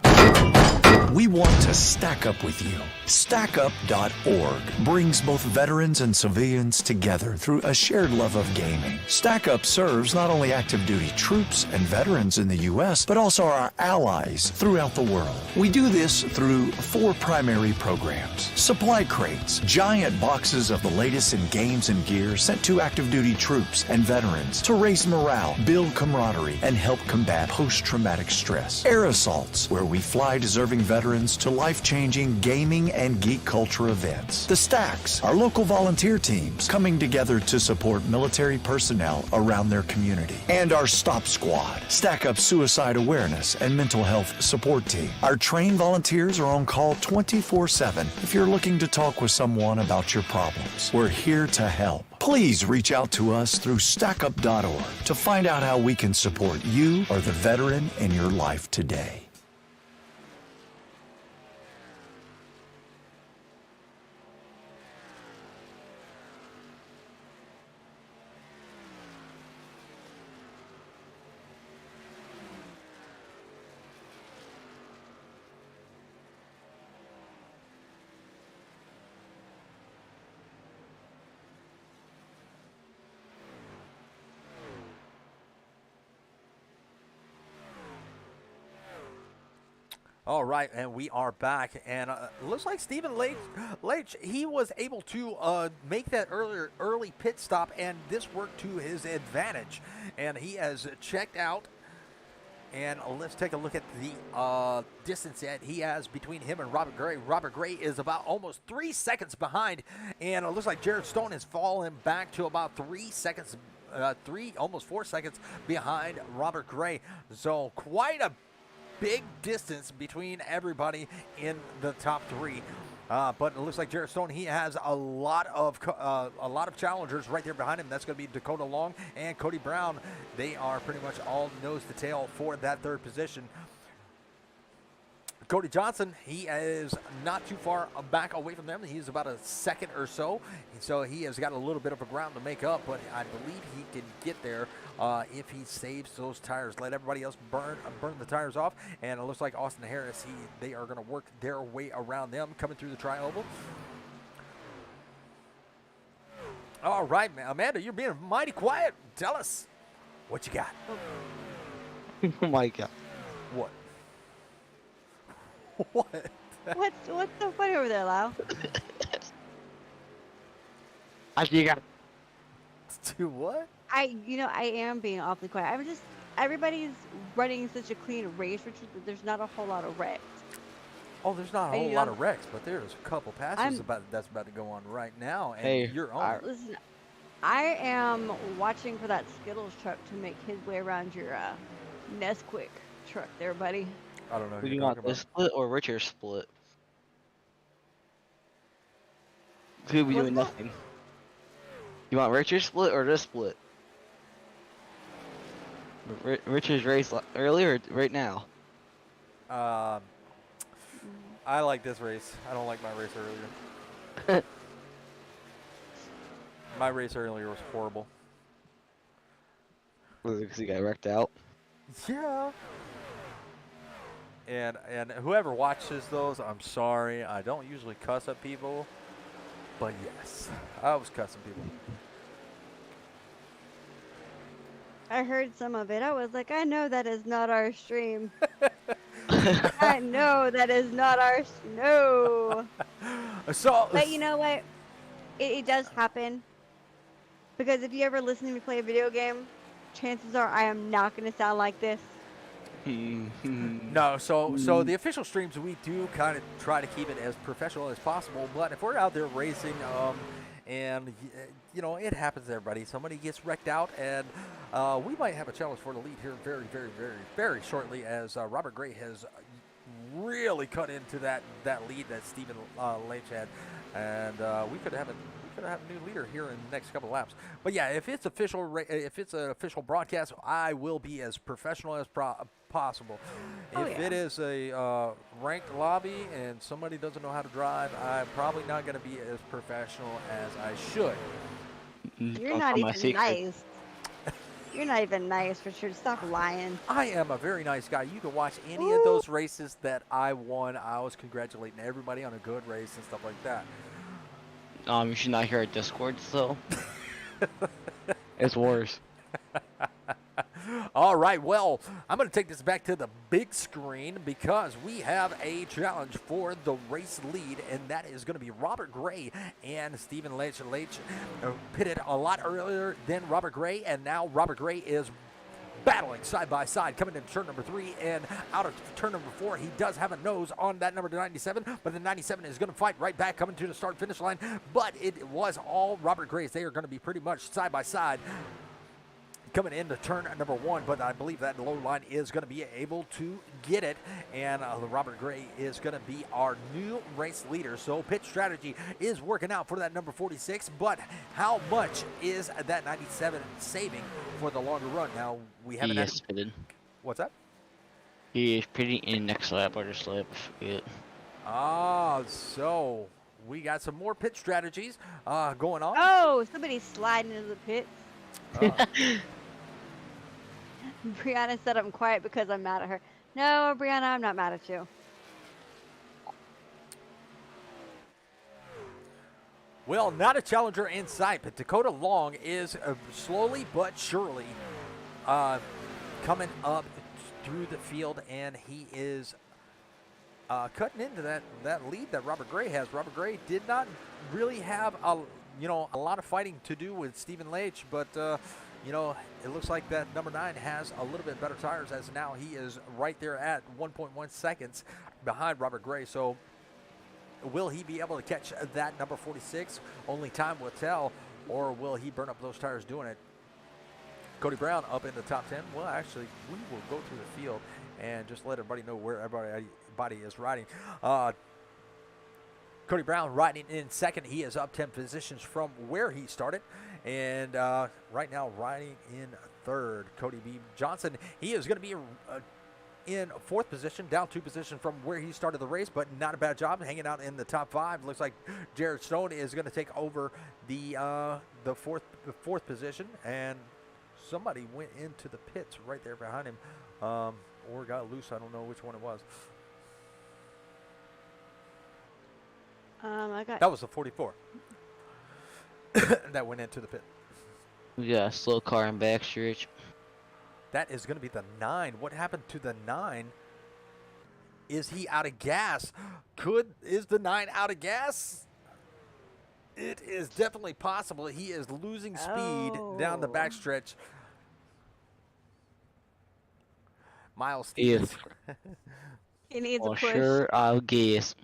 We want to stack up with you. StackUp.org brings both veterans and civilians together through a shared love of gaming. StackUp serves not only active duty troops and veterans in the U.S., but also our allies throughout the world. We do this through 4 primary programs. Supply crates, giant boxes of the latest in games and gear sent to active duty troops and veterans to raise morale, build camaraderie, and help combat post-traumatic stress. Air assaults, where we fly deserving veterans to life-changing gaming and geek culture events. The Stacks, our local volunteer teams coming together to support military personnel around their community. And our Stop Squad, Stack Up suicide awareness and mental health support team. Our trained volunteers are on call 24/7 if you're looking to talk with someone about your problems. We're here to help. Please reach out to us through StackUp.org to find out how we can support you or the veteran in your life today. All right, and we are back, and looks like Stephen Leitch, he was able to make that early pit stop, and this worked to his advantage, and he has checked out. And let's take a look at the distance that he has between him and Robert Gray. Robert Gray is about almost 3 seconds behind, and it looks like Jared Stone has fallen back to about 3 seconds, almost 4 seconds behind Robert Gray. So quite a big distance between everybody in the top 3. But it looks like Jared Stone, he has a lot of challengers right there behind him. That's going to be Dakota Long and Cody Brown. They are pretty much all nose to tail for that 3rd position. Cody Johnson, he is not too far back away from them. He's about a second or so. So he has got a little bit of a ground to make up, but I believe he can get there if he saves those tires. Let everybody else burn the tires off. And it looks like Austin Harris, they are going to work their way around them coming through the tri-oval. All right, man. Amanda, you're being mighty quiet. Tell us what you got. Oh my god. What? What? What's so funny over there, Lau? Actually, you got. Do what? I am being awfully quiet. Everybody's running such a clean race, Richard, that there's not a whole lot of wrecks. Oh, there's not a whole lot of wrecks, but there's a couple passes I'm- that's about to go on right now, and Hey, you're on. Listen, I am watching for that Skittles truck to make his way around your Nesquik truck there, buddy. I don't know who Who do you're you talking want, about. this split or Richard split? Who be What's doing that? nothing? You want Richard split or this split? Richard's race earlier or right now? Um, I like this race. I don't like my race earlier. My race earlier was horrible. Was it because he got wrecked out? Yeah. And whoever watches those, I'm sorry. I don't usually cuss at people, but yes, I was cussing people. I heard some of it. I was like, I know that is not our stream. I know that is not our no. So, But you know what? It does happen. Because if you ever listen to me play a video game, chances are I am not going to sound like this. no, so the official streams, we do kind of try to keep it as professional as possible. But if we're out there racing, and you know, it happens to everybody. Somebody gets wrecked out, and we might have a challenge for the lead here very, very, very, very shortly, as Robert Gray has really cut into that lead that Stephen Leach had, and we could have a new leader here in the next couple of laps. But yeah, if it's if it's an official broadcast, I will be as professional as possible. Oh, If yeah. it is a ranked lobby and somebody doesn't know how to drive, I'm probably not going to be as professional as I should. You're Don't not tell my even secret. nice. You're not even nice, Richard. Stop lying. I am a very nice guy. You can watch any of those races that I won. I was congratulating everybody on a good race and stuff like that. You should not hear our Discords though. It's worse. All right, well, I'm going to take this back to the big screen because we have a challenge for the race lead, and that is going to be Robert Gray and Stephen Leach. Leach pitted a lot earlier than Robert Gray, and now Robert Gray is battling side by side, coming into turn number 3 and out of turn number 4. He does have a nose on that number 97, but the 97 is going to fight right back, coming to the start-finish line. But it was all Robert Gray's. They are going to be pretty much side by side coming into turn number 1, but I believe that low line is going to be able to get it, and Robert Gray is going to be our new race leader. So pit strategy is working out for that number 46, but how much is that 97 saving for the longer run? Now, we haven't He had... is pitted. What's that? He is pitting in next lap or this lap. I forget. So we got some more pit strategies going on. Oh, somebody's sliding into the pits. Brianna said I'm quiet because I'm mad at her. No, Brianna, I'm not mad at you. Well, not a challenger in sight, but Dakota Long is slowly but surely coming up through the field, and he is cutting into that lead that Robert Gray has. Robert Gray did not really have a lot of fighting to do with Stephen Leach, but it looks like that number 9 has a little bit better tires, as now he is right there at 1.1 seconds behind Robert Gray. So will he be able to catch that number 46? Only time will tell, or will he burn up those tires doing it? Cody Brown up in the top 10. Well, actually, we will go through the field and just let everybody know where everybody is riding. Cody Brown riding in second. He is up 10 positions from where he started. And right now riding in third, Cody B. Johnson. He is going to be in fourth position, down 2 positions from where he started the race, but not a bad job hanging out in the top 5. Looks like Jared Stone is going to take over the fourth position, and somebody went into the pits right there behind him, or got loose. I don't know which one it was. That was the 44 that went into the pit. We got a slow car in backstretch. That is going to be the 9. What happened to the 9? Is he out of gas? Is the 9 out of gas? It is definitely possible. He is losing speed down the backstretch. Miles Stevens. He needs a Well, push. sure, I'll guess.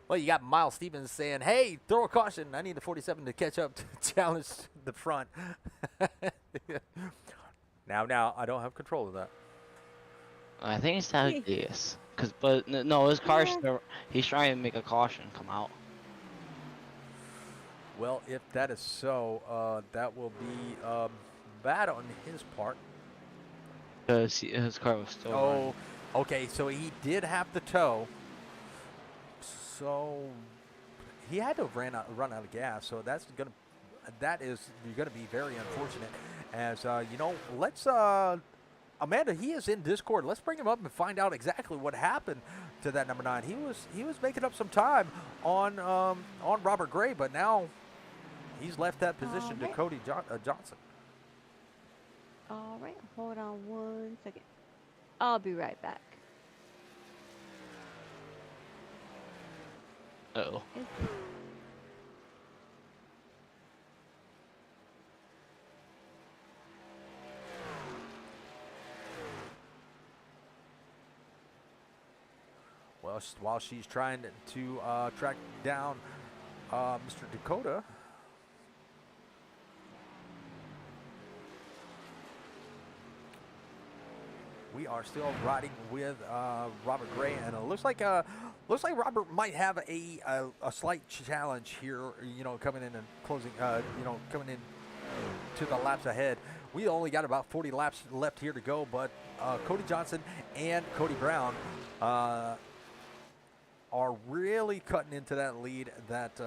Well, you got Miles Stevens saying, "Hey, throw a caution. I need the 47 to catch up to challenge the front." Now, I don't have control of that. I think it's that yes. But no, his car's Yeah. still, he's trying to make a caution come out. Well, if that is so, that will be bad on his part. Because his car was still running. Oh, okay. So he did have the tow. So he had to run out of gas. So that is gonna be very unfortunate. As let's Amanda, he is in Discord. Let's bring him up and find out exactly what happened to that number 9. He was making up some time on Robert Gray, but now he's left that position to Alright. Cody Johnson. All right, hold on 1 second. I'll be right back. Uh-oh. Well, while she's trying to track down Mr. Dakota, we are still riding with Robert Gray, and it looks like Robert might have a slight challenge here. Coming in and closing. Coming in to the laps ahead. We only got about 40 laps left here to go, but Cody Johnson and Cody Brown are really cutting into that lead that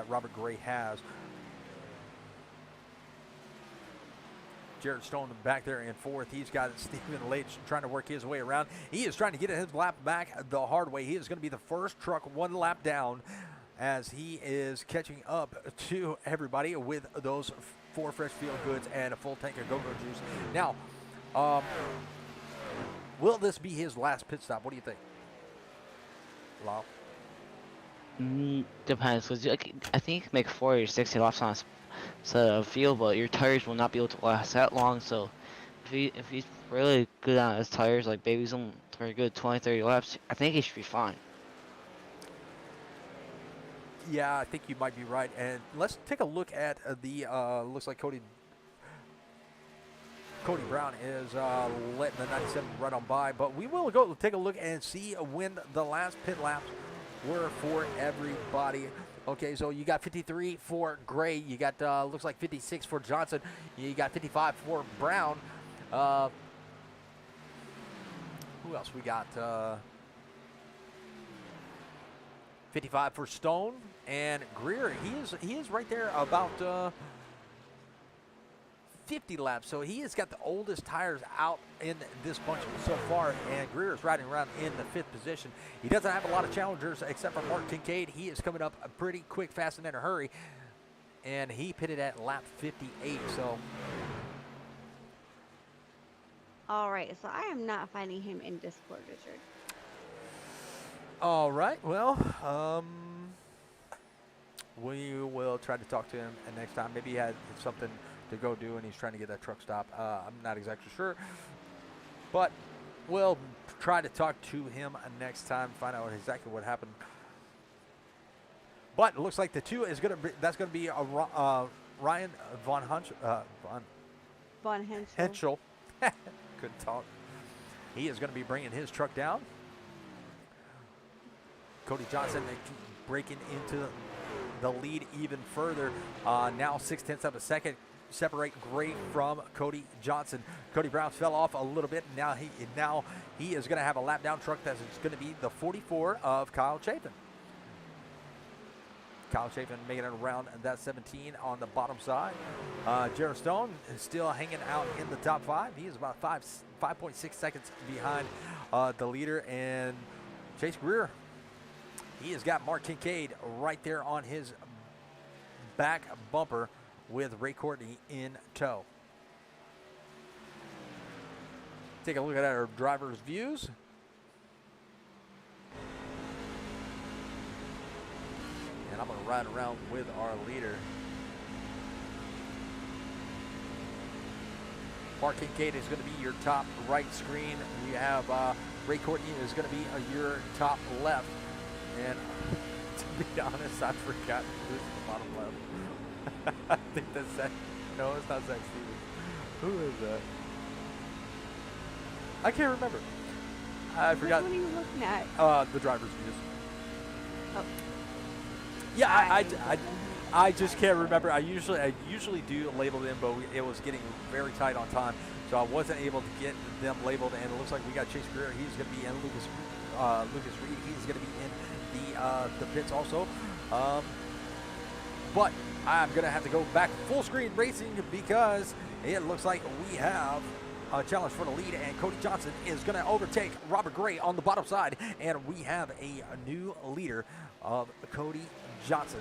Robert Gray has. Jared Stone back there in fourth. He's got Stephen Leitch trying to work his way around. He is trying to get his lap back the hard way. He is going to be the first truck one lap down as he is catching up to everybody with those 4 fresh field goods and a full tank of go-go juice. Now, will this be his last pit stop? What do you think? Lau? Depends, because I think you can make 40 or 60 laps on a set of field, but your tires will not be able to last that long. So if he's really good on his tires, like Baby's on very good 20-30 laps, I think he should be fine. Yeah, I think you might be right. And let's take a look at the looks like Cody Brown is letting the 97 run on by, but we will go take a look and see when the last pit laps were for everybody. Okay, so you got 53 for Gray. You got looks like 56 for Johnson. You got 55 for Brown. Who else we got? 55 for Stone and Greer. He is right there about 50 laps. So he has got the oldest tires out in this bunch so far, and Greer is riding around in the 5th position. He doesn't have a lot of challengers except for Mark Kincaid. He is coming up pretty quick, fast, and in a hurry, and he pitted at lap 58. So, All right, so I am not finding him in Discord, Richard. all right, well, we will try to talk to him next time. Maybe he had something to go do and he's trying to get that truck stopped. I'm not exactly sure, but we'll try to talk to him next time, find out exactly what happened. But it looks like the 2 is going to be Ryan Von Von Henschel. Henschel. Couldn't talk. He is going to be bringing his truck down. Cody Johnson breaking into the lead even further. Now 0.6 of a second separate Gray from Cody Johnson. Cody Brown fell off a little bit. Now he is going to have a lap down truck that's going to be the 44 of Kyle Chapin. Kyle Chapin making it around that 17 on the bottom side. Jared Stone is still hanging out in the top 5. He is about 5.6 seconds behind the leader. And Chase Greer, he has got Mark Kincaid right there on his back bumper with Ray Courtney in tow. Take a look at our driver's views. And I'm going to ride around with our leader. Mark Kincaid is going to be your top right screen. We have Ray Courtney is going to be your top left. And be honest, I forgot who's at the bottom left. I think that's Zach. No, it's not Zach Stevens. Who is that? I can't remember. I forgot. Which one are you looking at? The driver's views. Oh. Yeah, I just can't remember. I usually do label them, but it was getting very tight on time, so I wasn't able to get them labeled. And it looks like we got Chase Greer. He's going to be in Lucas Reed. He's going to be in the pits also. But I'm going to have to go back full screen racing because it looks like we have a challenge for the lead, and Cody Johnson is going to overtake Robert Gray on the bottom side, and we have a new leader of Cody Johnson.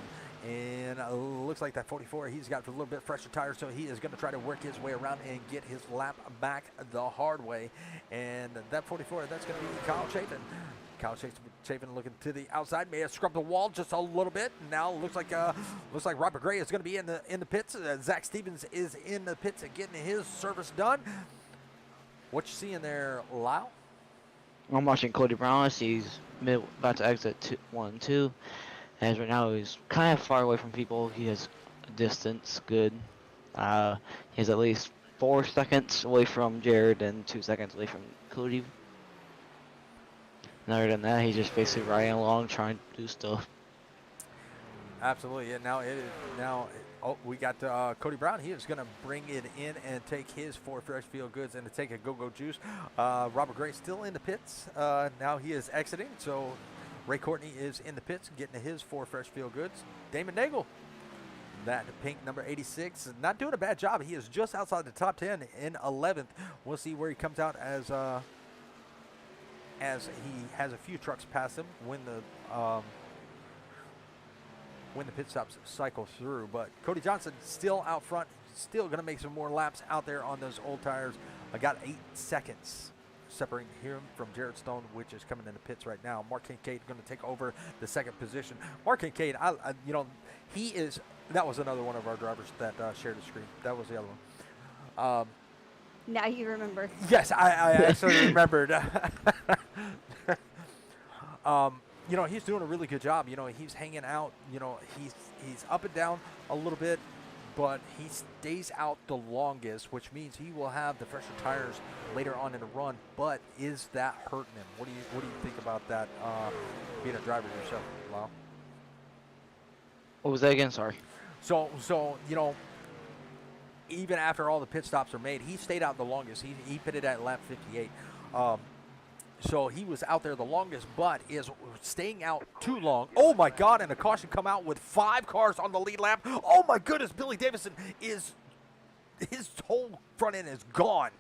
And looks like that 44, he's got a little bit fresher tires, so he is going to try to work his way around and get his lap back the hard way. And that 44, that's going to be Kyle Chapin. Kyle Chapin looking to the outside, may have scrubbed the wall just a little bit. Now looks like Robert Gray is going to be in the pits. Zach Stevens is in the pits and getting his service done. What you seeing there, Lyle? I'm watching Cody Brown. He's about to exit 1 2. As right now he's kind of far away from people. He has a distance good. He has at least 4 seconds away from Jared and 2 seconds away from Cody. And other than that, he's just basically riding along trying to do stuff. Absolutely. And now we got Cody Brown. He is going to bring it in and take his 4 Freshfield Goods and to take a Go-Go Juice. Robert Gray still in the pits. Now he is exiting. So Ray Courtney is in the pits getting his 4 Freshfield Goods. Damon Nagel, that pink number 86, not doing a bad job. He is just outside the top 10 in 11th. We'll see where he comes out as he has a few trucks pass him when the pit stops cycle through. But Cody Johnson still out front, still going to make some more laps out there on those old tires. I got 8 seconds separating him from Jared Stone, which is coming in the pits right now. Mark Kincaid going to take over the second position. Mark Kincaid, he is. That was another one of our drivers that shared the screen. That was the other one. Now you remember. Yes, I actually remembered. He's doing a really good job. He's hanging out. He's up and down a little bit, but he stays out the longest, which means he will have the fresher tires later on in the run. But is that hurting him? What do you think about that? Being a driver yourself, Lyle? What was that again? Sorry. So even after all the pit stops are made, he stayed out the longest. He pitted at lap 58. So he was out there the longest, but is staying out too long. Oh, my God, and a caution come out with 5 cars on the lead lap. Oh, my goodness, Billy Davison his whole front end is gone.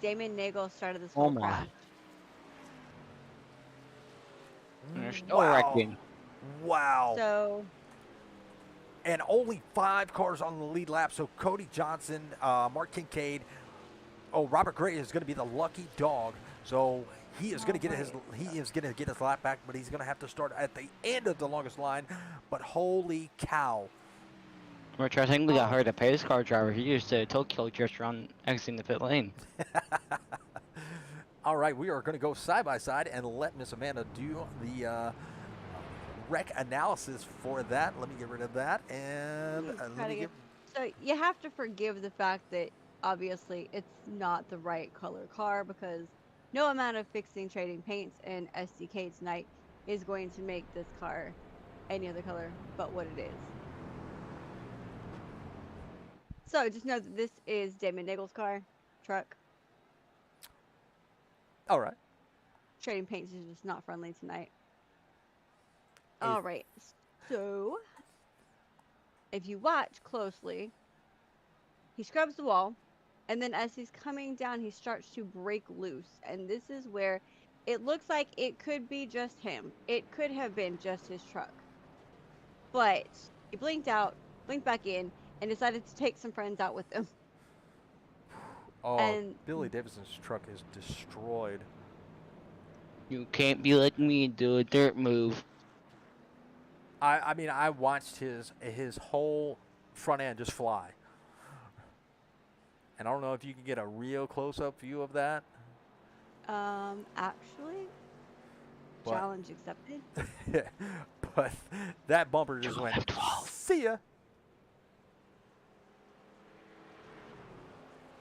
Damon Nagel started this whole crash. There's no wrecking. Wow. So, and only 5 cars on the lead lap. So Cody Johnson, Mark Kincaid, Robert Gray is going to be the lucky dog. So he is going to get his lap back, but he's going to have to start at the end of the longest line. But holy cow! Which I think we got heard a pace car driver. He used to Tokyo just around exiting the pit lane. All right, we are going to go side by side and let Miss Amanda do the wreck analysis for that. Let me get rid of that and so you have to forgive the fact that obviously it's not the right color car, because no amount of fixing, trading paints, and SDK tonight is going to make this car any other color but what it is. So just know that this is Damon Nagel's truck. All right. Trading paints is just not friendly tonight. All right. So if you watch closely, he scrubs the wall, and then as he's coming down, he starts to break loose. And this is where it looks like it could be just him. It could have been just his truck. But he blinked out, blinked back in, and decided to take some friends out with him. Oh, and Billy Davidson's truck is destroyed. You can't be like me and do a dirt move. I mean, I watched his whole front end just fly. And I don't know if you can get a real close-up view of that. Actually, challenge accepted. but that bumper just went, left 12. see ya.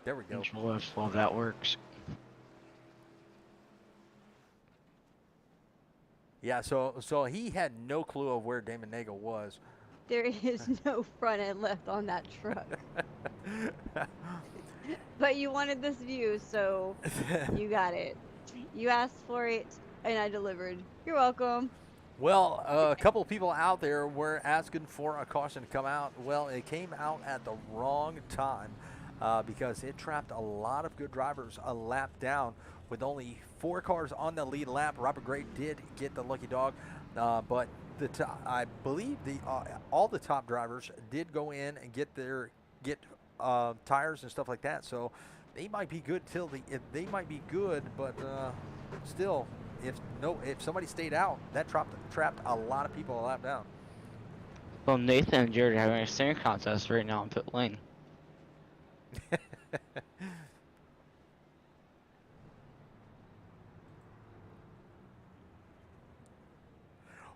There we go. Control F12, that works. Yeah, so he had no clue of where Damon Nagel was. There is no front and left on that truck. But you wanted this view, so you got it. You asked for it, and I delivered. You're welcome. Well, a couple of people out there were asking for a caution to come out. Well, it came out at the wrong time because it trapped a lot of good drivers a lap down with only 4 cars on the lead lap. Robert Gray did get the lucky dog, but I believe all the top drivers did go in and get tires and stuff like that. So they might be good they might be good, but still. If somebody stayed out, that trapped a lot of people a lap down. Well, Nathan and Jared are having a staring contest right now in pit lane.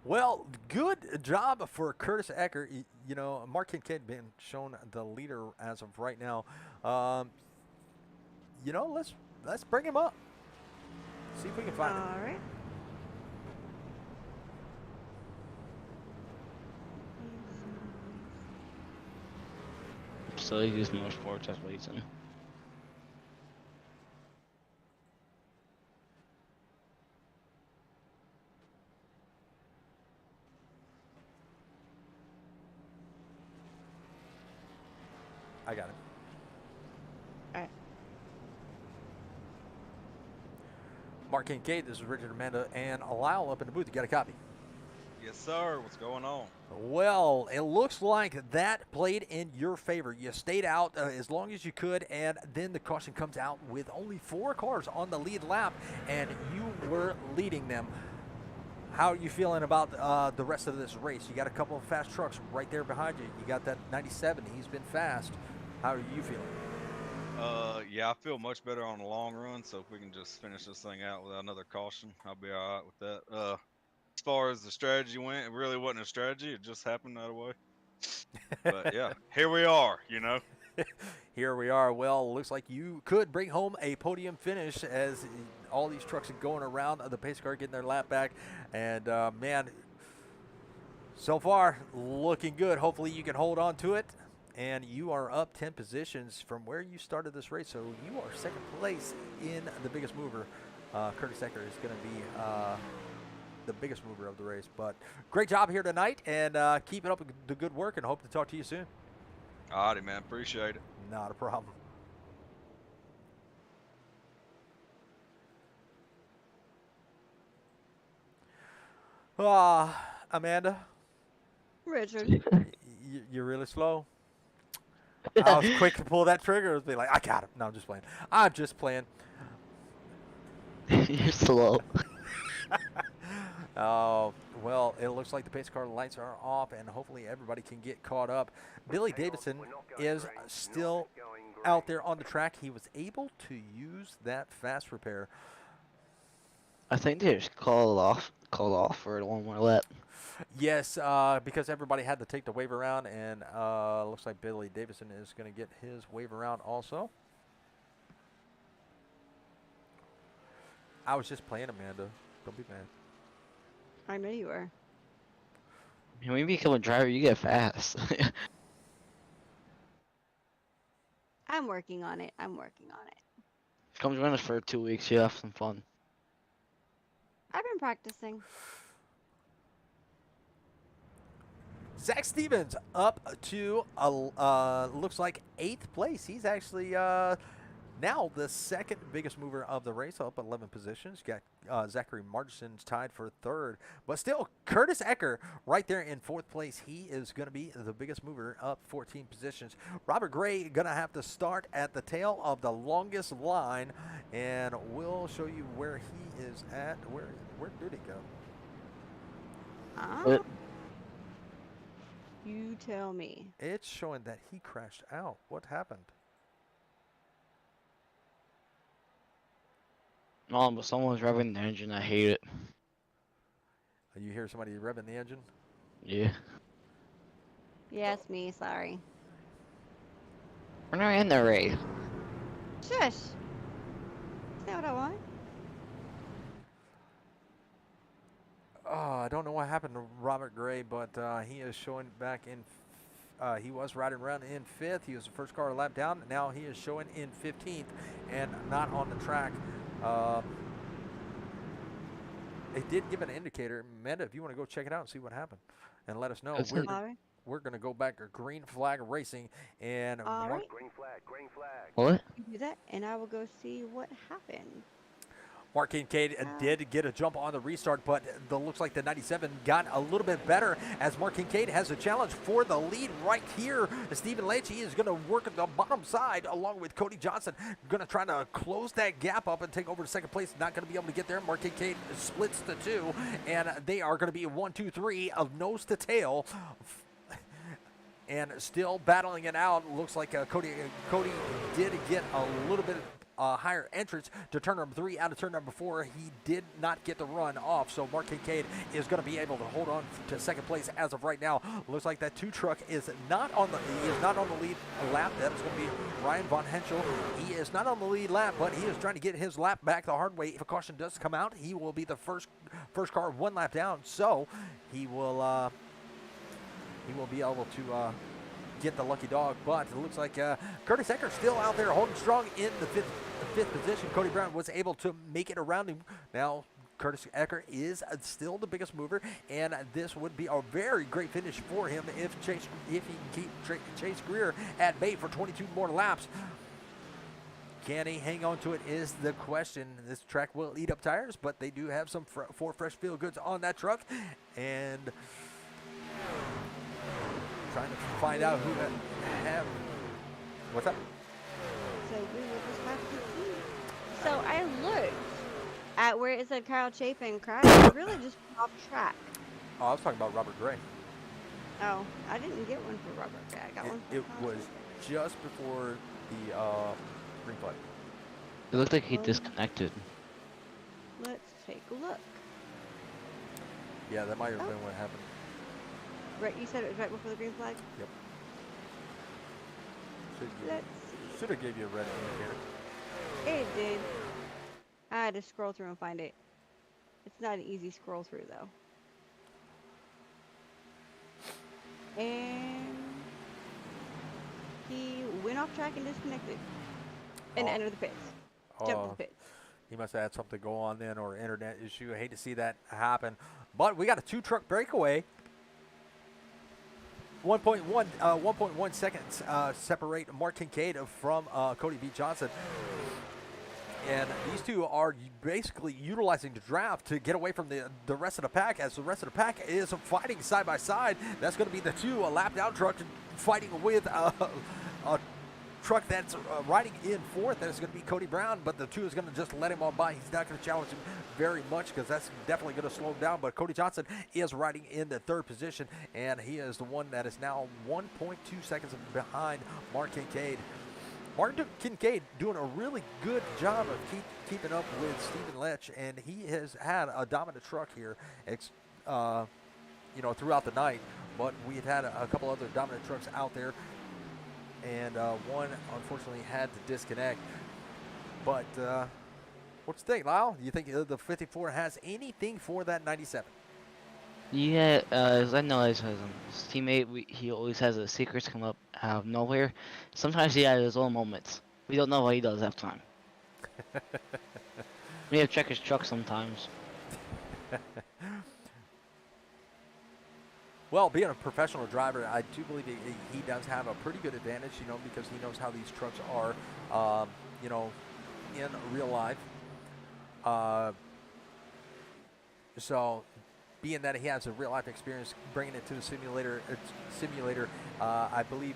Well, good job for Curtis Ecker. You know, Mark Kincaid been shown the leader as of right now. You know, let's bring him up. See if we can find it. All right. So he's Motorsports, that's what he's in. I got it. All right. Mark Kincaid, this is Richard Amanda and Lyle up in the booth. You got a copy? Yes, sir. What's going on? Well, it looks like that played in your favor. You stayed out as long as you could, and then the caution comes out with only 4 cars on the lead lap, and you were leading them. How are you feeling about the rest of this race? You got a couple of fast trucks right there behind you. You got that 97. He's been fast. How are you feeling? Yeah, I feel much better on the long run, so if we can just finish this thing out without another caution, I'll be all right with that. As far as the strategy went, it really wasn't a strategy. It just happened that way. But, yeah, here we are, you know. Here we are. Well, looks like you could bring home a podium finish as all these trucks are going around the pace car, getting their lap back. And, man, so far, looking good. Hopefully you can hold on to it. And you are up 10 positions from where you started this race. So you are second place in the biggest mover. Curtis Ecker is going to be the biggest mover of the race. But great job here tonight. And keep it up the good work, and hope to talk to you soon. All righty, man. Appreciate it. Not a problem. Amanda, Richard. you're really slow. I was quick to pull that trigger. I was like, I got him. No, I'm just playing. I'm just playing. You're slow. Oh, well, it looks like the pace car lights are off, and hopefully everybody can get caught up. Billy Davidson is still out there on the track. He was able to use that fast repair. I think they just called off for one more lap. Yes, because everybody had to take the wave around, and looks like Billy Davidson is going to get his wave around also. I was just playing, Amanda. Don't be mad. I know you are. When you become a driver, you get fast. I'm working on it. I'm working on it. Come join us for 2 weeks. You have some fun. I've been practicing. Zach Stevens up to looks like 8th place. He's actually now the second biggest mover of the race, up 11 positions. Got Zachary Martinson's tied for 3rd, but still Curtis Ecker right there in 4th place. He is going to be the biggest mover, up 14 positions. Robert Gray going to have to start at the tail of the longest line, and we'll show you where he is at. Where did he go? Ah. You tell me. It's showing that he crashed out. What happened? No, but someone's revving the engine. I hate it. You hear somebody revving the engine? Yeah. Yes, me. Sorry. We're not in the race. Shush. Say what I want. I don't know what happened to Robert Gray, but he is showing back in. He was riding around in 5th. He was the first car a lap down. Now he is showing in 15th and not on the track. It did give an indicator. Amanda, if you want to go check it out and see what happened and let us know. That's We're, it. All right. we're going to go back to Green Flag Racing and All right. What? You do that, and I will go see what happened. Mark Kincaid did get a jump on the restart, but it looks like the 97 got a little bit better as Mark Kincaid has a challenge for the lead right here. Stephen Leitch, he is going to work at the bottom side along with Cody Johnson, going to try to close that gap up and take over to second place. Not going to be able to get there. Mark Kincaid splits the 2, and they are going to be 1, 2, 3 of nose to tail. And still battling it out. Looks like Cody did get a little bit higher entrance to turn number 3 out of turn number 4. He did not get the run off, so Mark Kincaid is going to be able to hold on to second place as of right now. Looks like that 2 truck is not on the lead lap. That is going to be Ryan Von Henschel. He is not on the lead lap, but he is trying to get his lap back the hard way. If a caution does come out, he will be the first car 1 lap down, so he will be able to get the lucky dog. But it looks like Curtis Ecker still out there holding strong in the fifth position. Cody Brown was able to make it around him. Now Curtis Ecker is still the biggest mover, and this would be a very great finish for him if he can keep Chase Greer at bay for 22 more laps. Can he hang on to it is the question. This track will eat up tires, but they do have some 4 fresh feel goods on that truck, and trying to find out who have. What's up? So we will just have to see. So I looked at where it said Kyle Chapin crashed. It really just off track. Oh, I was talking about Robert Gray. Oh, I didn't get one for Robert Gray. I got one for It Kyle was Chapin. just before the green flag. It looked like he disconnected. Let's take a look. Yeah, that might have Oh. been what happened. Right, you said it was right before the green flag? Yep. Let's see. Should have gave you a red indicator. It did. I had to scroll through and find it. It's not an easy scroll through though. And he went off track and disconnected. And Oh. entered the pits. Jumped Oh, to the pits. he must have had something go on then, or internet issue. I hate to see that happen. But we got a 2-truck breakaway. 1.1 seconds separate Mark Kincaid from Cody B. Johnson. And these two are basically utilizing the draft to get away from the rest of the pack, as the rest of the pack is fighting side by side. That's going to be the 2 lap down truck fighting with a truck that's riding in 4th. That is going to be Cody Brown, but the 2 is going to just let him on by. He's not going to challenge him very much because that's definitely going to slow him down. But Cody Johnson is riding in the 3rd position, and he is the one that is now 1.2 seconds behind Mark Kincaid. Mark Kincaid doing a really good job of keeping up with Stephen Leitch, and he has had a dominant truck here, throughout the night. But we've had a couple other dominant trucks out there, and one unfortunately had to disconnect. But what's the thing, Lyle? Do you think the 54 has anything for that 97? Yeah, as I know, as his teammate, he always has the secrets come up out of nowhere. Sometimes he has his own moments. We don't know what he does half the time. We have to check his truck sometimes. Well, being a professional driver, I do believe he does have a pretty good advantage, because he knows how these trucks are, in real life. So, being that he has a real life experience, bringing it to the simulator, I believe,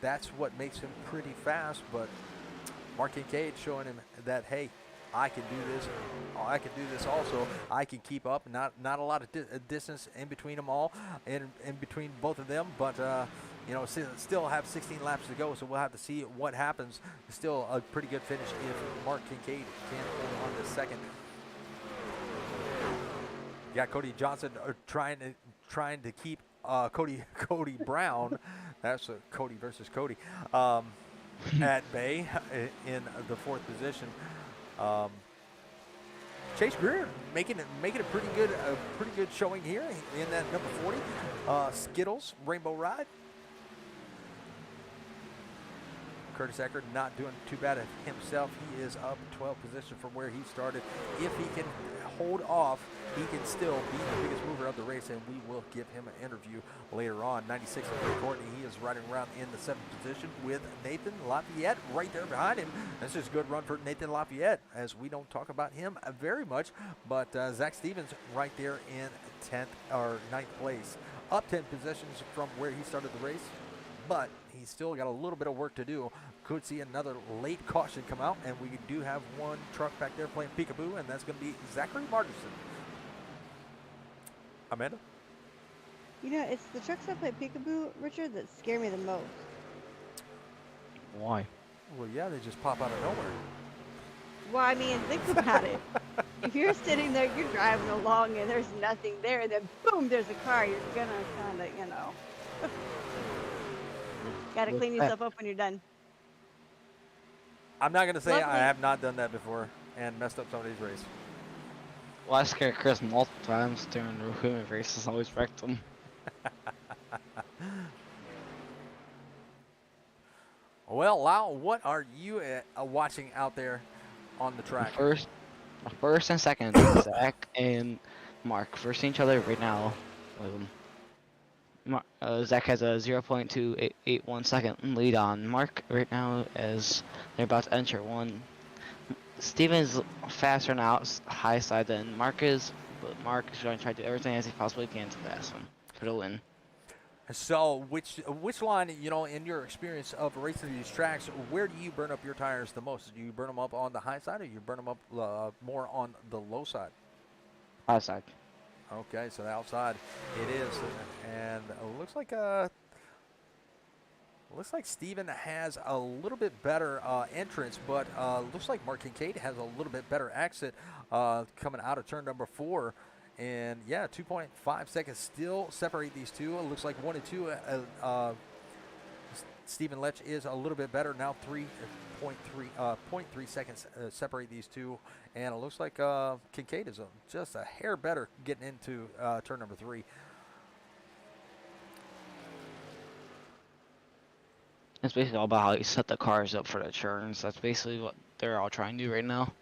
that's what makes him pretty fast. But Mark Kincaid showing him that, hey, I can do this. I can do this also. I can keep up. Not a lot of distance in between them all, in between both of them. But still have 16 laps to go. So we'll have to see what happens. Still a pretty good finish if Mark Kincaid can hold on to second. Got Cody Johnson trying trying to keep Cody Brown. That's Cody versus Cody at bay in the 4th position. Chase Greer making a pretty good showing here in that number 40 Skittles Rainbow Ride. Curtis Eckert not doing too bad himself. He is up 12 positions from where he started. If he can hold off, he can still be the biggest mover of the race, and we will give him an interview later on. 96 of Ray Courtney. He is riding around in the 7th position with Nathan Lafayette right there behind him. This is a good run for Nathan Lafayette, as we don't talk about him very much, but Zach Stevens right there in 10th or 9th place. Up 10 positions from where he started the race, but he's still got a little bit of work to do. Could see another late caution come out, and we do have one truck back there playing peekaboo, and that's going to be Zachary Martinson. Amanda? You know, it's the trucks that play peekaboo, Richard, that scare me the most. Why? Well, yeah, they just pop out of nowhere. Well, I mean, think about it. If you're sitting there, you're driving along, and there's nothing there, and then boom, there's a car, you're gonna kind of, you know. Gotta clean yourself up when you're done. I'm not going to say I Luckily- have not done that before and messed up somebody's race. Well, I scared Chris multiple times during the recruitment races. Always wrecked him. Well, Lau, what are you watching out there on the track? First and second, Zach and Mark versing each other right now. Zach has a 0.281 second lead on Mark right now as they're about to enter one. Steven's faster now, high side than Mark is, but Mark is going to try to do everything as he possibly can to pass him for the win. So, which line, you know, in your experience of racing these tracks, where do you burn up your tires the most? Do you burn them up on the high side, or you burn them up more on the low side? High side. Okay, so the outside it is, and it looks like Steven has a little bit better entrance, but looks like Mark Kincaid has a little bit better exit coming out of turn number 4. And yeah, 2.5 seconds still separate these two. It looks like 1 and 2. Stephen Lech is a little bit better now. 0.3 seconds separate these two, and it looks like Kincaid is just a hair better getting into turn number 3. It's basically all about how you set the cars up for the turns. That's basically what they're all trying to do right now.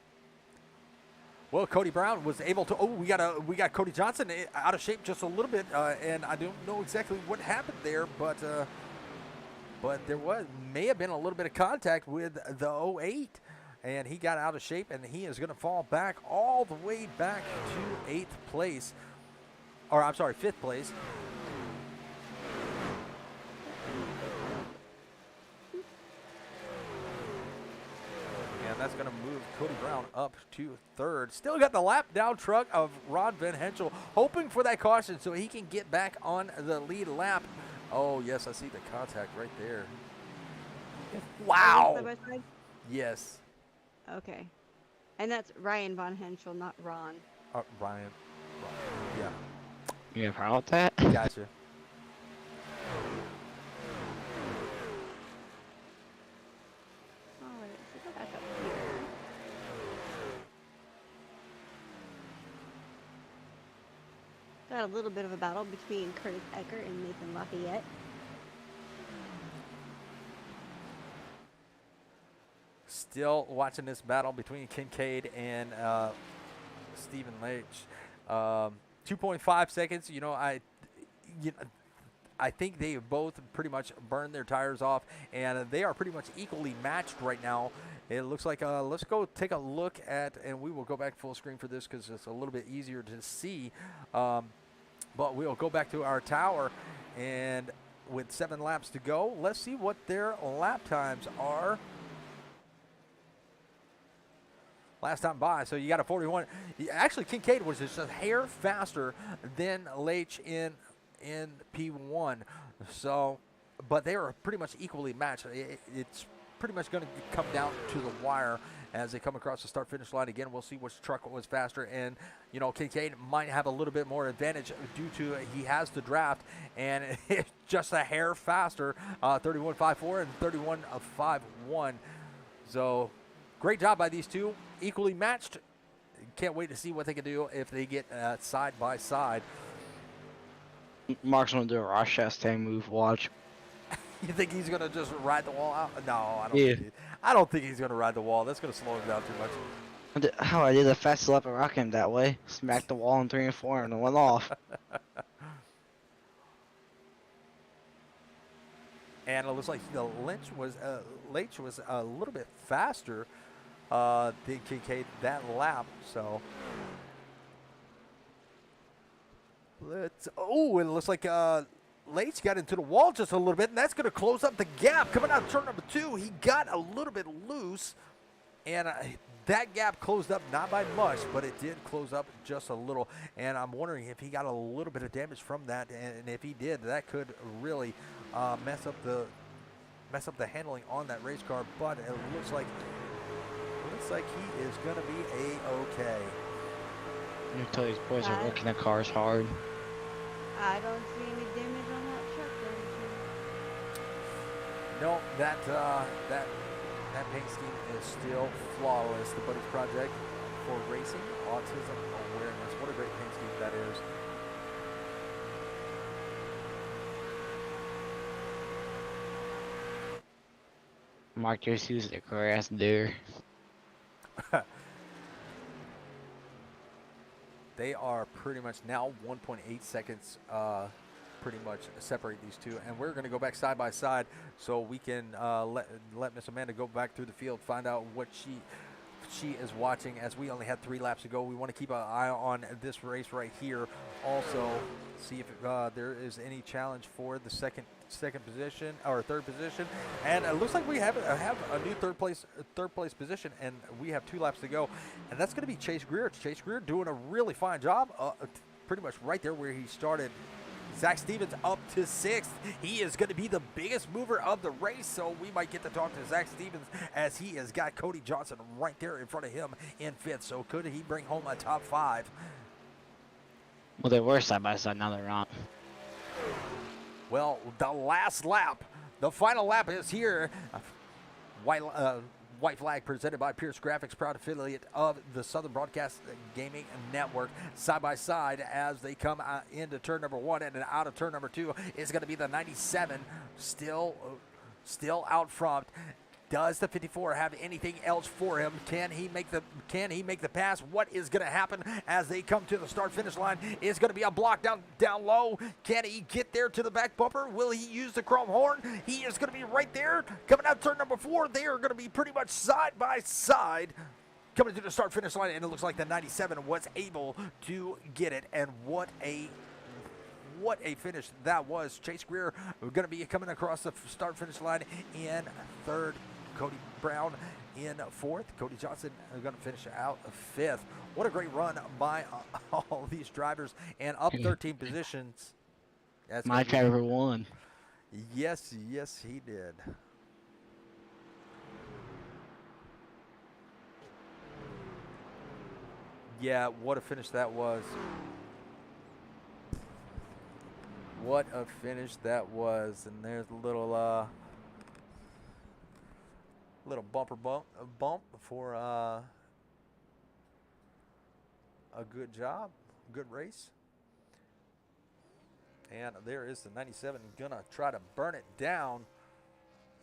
Well, Cody Brown was able to. Oh, we got Cody Johnson out of shape just a little bit, and I don't know exactly what happened there, but there may have been a little bit of contact with the 08, and he got out of shape, and he is going to fall back all the way back to 8th place, or I'm sorry, 5th place. And that's going to move Cody Brown up to 3rd. Still got the lap down truck of Ron Van Henschel, hoping for that caution so he can get back on the lead lap. Oh, yes, I see the contact right there. Wow. Side by side? Yes. Okay. And that's Ryan Von Henschel, not Ron. Ryan. Yeah. You have a problem with that? Gotcha. All right, so go back up here. Got a little bit of a battle between Curtis Eckert and Nathan Lafayette. Still watching this battle between Kincaid and Stephen Leach. 2.5 seconds. You know, I think they have both pretty much burned their tires off, and they are pretty much equally matched right now. It looks like, let's go take a look at, and we will go back full screen for this because it's a little bit easier to see. But we'll go back to our tower, and with 7 laps to go, let's see what their lap times are. Last time by, so you got a 41. Actually, Kincaid was just a hair faster than Leach in P1. So, but they were pretty much equally matched. It's pretty much going to come down to the wire as they come across the start-finish line. Again, we'll see which truck was faster, and you know, Kincaid might have a little bit more advantage due to he has the draft, and it's just a hair faster, 31.54 and 31.51. So great job by these two, equally matched. Can't wait to see what they can do if they get side by side. Mark's gonna do a Rochester move. Watch. You think he's gonna just ride the wall out? No, I don't. Yeah. I don't think he's gonna ride the wall. That's gonna slow him down too much. How I did the fastest lap of Rockham that way. Smacked the wall in 3 and 4 and it went off. And it looks like the Leitch was a little bit faster than Kincaid that lap. So it looks like Leitch got into the wall just a little bit, and that's going to close up the gap. Coming out of turn number 2, he got a little bit loose, and that gap closed up not by much, but it did close up just a little. And I'm wondering if he got a little bit of damage from that, and if he did, that could really mess up the handling on that race car. But it looks like he is going to be a-okay. You tell these boys are working the cars hard. I don't see any damage on that truck or anything. No, that paint scheme is still flawless. The Buddies Project for Racing Autism Awareness. What a great paint scheme that is. Mark just used a grass deer. They are pretty much now 1.8 seconds pretty much separate these two, and we're going to go back side by side so we can let Miss Amanda go back through the field, find out what she is watching, as we only had 3 laps to go. We want to keep an eye on this race right here, also see if there is any challenge for the second position or third position. And it looks like we have a new third place position, and we have 2 laps to go, and that's going to be Chase Greer. Chase Greer doing a really fine job, pretty much right there where he started. Zach Stevens up to 6th. He is going to be the biggest mover of the race, so we might get to talk to Zach Stevens, as he has got Cody Johnson right there in front of him in 5th. So could he bring home a top 5? Well, they were side by side, now they're not. Well, the last lap, the final lap is here. White flag presented by Pierce Graphics, proud affiliate of the Southern Broadcast Gaming Network. Side by side as they come into turn number 1 and out of turn number 2 is going to be the 97, still out front. Does the 54 have anything else for him? Can he make the pass? What is going to happen as they come to the start-finish line? Is going to be a block down low. Can he get there to the back bumper? Will he use the chrome horn? He is going to be right there. Coming out turn number 4, they are going to be pretty much side by side coming to the start-finish line, and it looks like the 97 was able to get it. And what a finish that was. Chase Greer going to be coming across the start-finish line in 3rd. Cody Brown in 4th. Cody Johnson is going to finish out 5th. What a great run by all these drivers, and up 13 positions. That's My driver won. Yes, he did. Yeah, what a finish that was. What a finish that was. And there's a little bump for a good job, good race. And there is the 97 gonna try to burn it down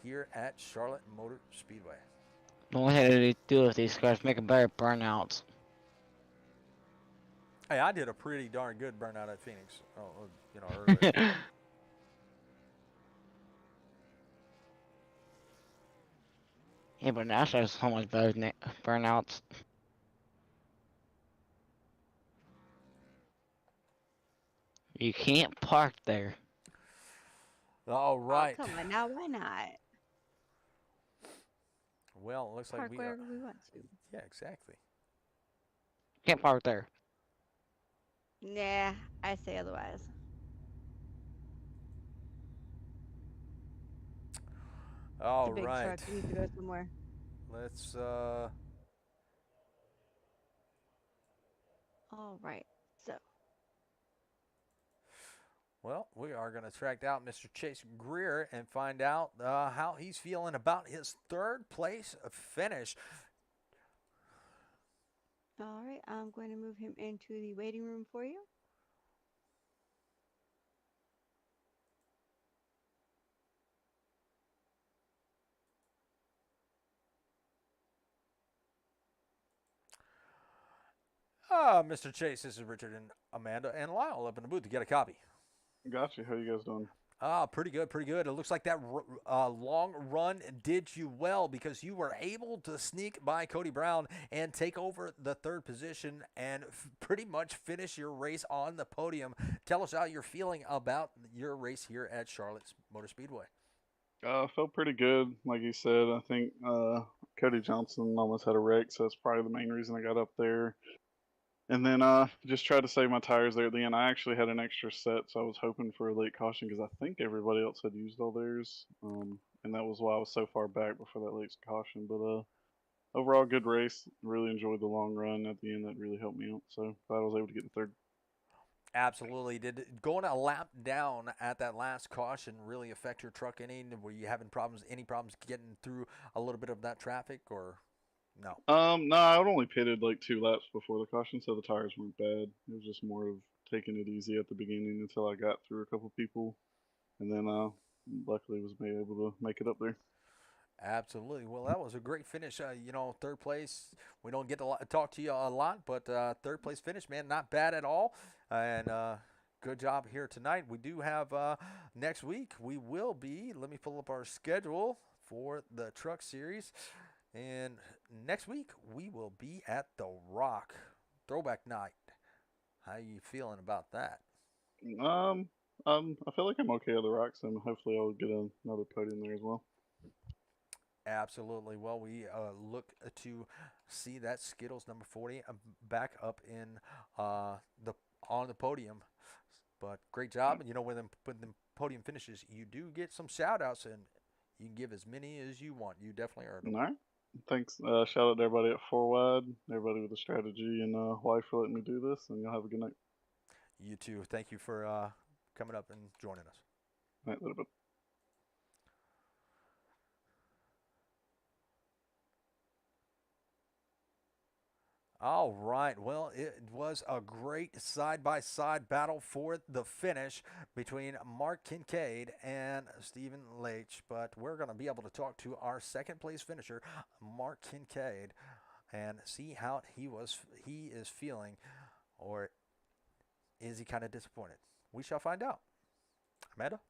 here at Charlotte Motor Speedway. What the hell do they do with these cars? Make a better burnouts. Hey, I did a pretty darn good burnout at Phoenix. Earlier. Yeah, but NASCAR has so much better than burnouts. You can't park there. All right. Oh, come on now, why not? Well, it looks like Park we wherever we want to. Yeah, exactly. Can't park there. Nah, I say otherwise. All It's a big right. truck. We need to go somewhere. Let's All right. So, Well, we are going to track down Mr. Chase Greer and find out how he's feeling about his third place finish. all right, I'm going to move him into the waiting room for you. Mr. Chase, this is Richard and Amanda and Lyle up in the booth to get a copy. Gotcha. How you guys doing? Pretty good, pretty good. It looks like that long run did you well because you were able to sneak by Cody Brown and take over the third position and pretty much finish your race on the podium. Tell us how you're feeling about your race here at Charlotte Motor Speedway. Felt pretty good. Like you said, I think Cody Johnson almost had a wreck, so that's probably the main reason I got up there. And then just tried to save my tires there at the end. I actually had an extra set, so I was hoping for a late caution because I think everybody else had used all theirs. And that was why I was so far back before that late caution. But overall, good race. Really enjoyed the long run at the end. That really helped me out. So glad I was able to get the third. Absolutely. Did going a lap down at that last caution really affect your truck any? Were you having any problems getting through a little bit of that traffic or no? No, I had only pitted like 2 laps before the caution, so the tires weren't bad. It was just more of taking it easy at the beginning until I got through a couple people, and then luckily was able to make it up there. Absolutely. Well, that was a great finish. Third place. We don't get to talk to you a lot, but third place finish, man, not bad at all. And good job here tonight. We do have next week. We will be. Let me pull up our schedule for the Truck Series. And next week we will be at the Rock Throwback Night. How you feeling about that? I feel like I'm okay at the Rocks, and hopefully I'll get another podium there as well. Absolutely. Well, we look to see that Skittles number 40 back up in on the podium. But great job. And when the podium finishes, you do get some shout outs, and you can give as many as you want. You definitely earned them. All right. Thanks. Shout out to everybody at 4Wide, everybody with the strategy, and wife for letting me do this. And y'all have a good night. You too. Thank you for coming up and joining us. All right, later, bud. All right. Well, it was a great side-by-side battle for the finish between Mark Kincaid and Stephen Leach. But we're going to be able to talk to our second place finisher, Mark Kincaid, and see how he is feeling, or is he kind of disappointed? We shall find out. Amanda,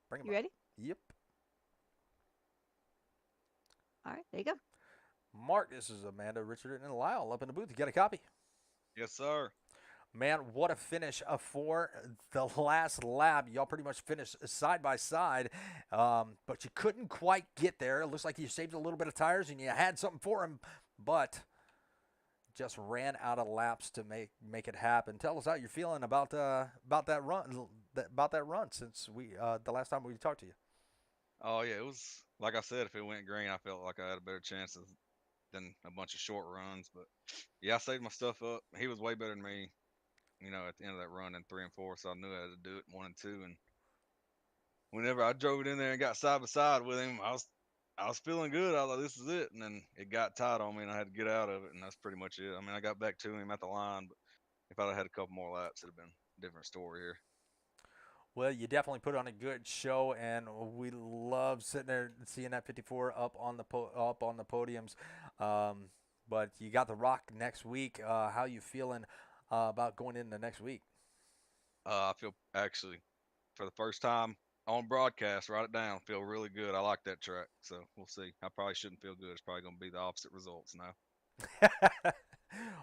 bring him You up. ready? Yep. All right, there you go. Mark, this is Amanda, Richard, and Lyle up in the booth. You got a copy? Yes, sir. Man, what a finish for the last lap. Y'all pretty much finished side by side, but you couldn't quite get there. It looks like you saved a little bit of tires and you had something for him, but just ran out of laps to make it happen. Tell us how you're feeling about that run since the last time we talked to you. Oh yeah, it was like I said. If it went green, I felt like I had a better chance than a bunch of short runs. But yeah, I saved my stuff up. He was way better than me, at the end of that run in 3 and 4. So I knew I had to do it 1 and 2. And whenever I drove it in there and got side by side with him, I was feeling good. I was like, this is it. And then it got tight on me, and I had to get out of it. And that's pretty much it. I mean, I got back to him at the line, but if I'd have had a couple more laps, it'd have been a different story here. Well, you definitely put on a good show, and we love sitting there and seeing that 54 up on the podiums. But you got the Rock next week. How you feeling about going into next week? I feel actually, for the first time on broadcast, write it down. Feel really good. I like that track, so we'll see. I probably shouldn't feel good. It's probably going to be the opposite results now.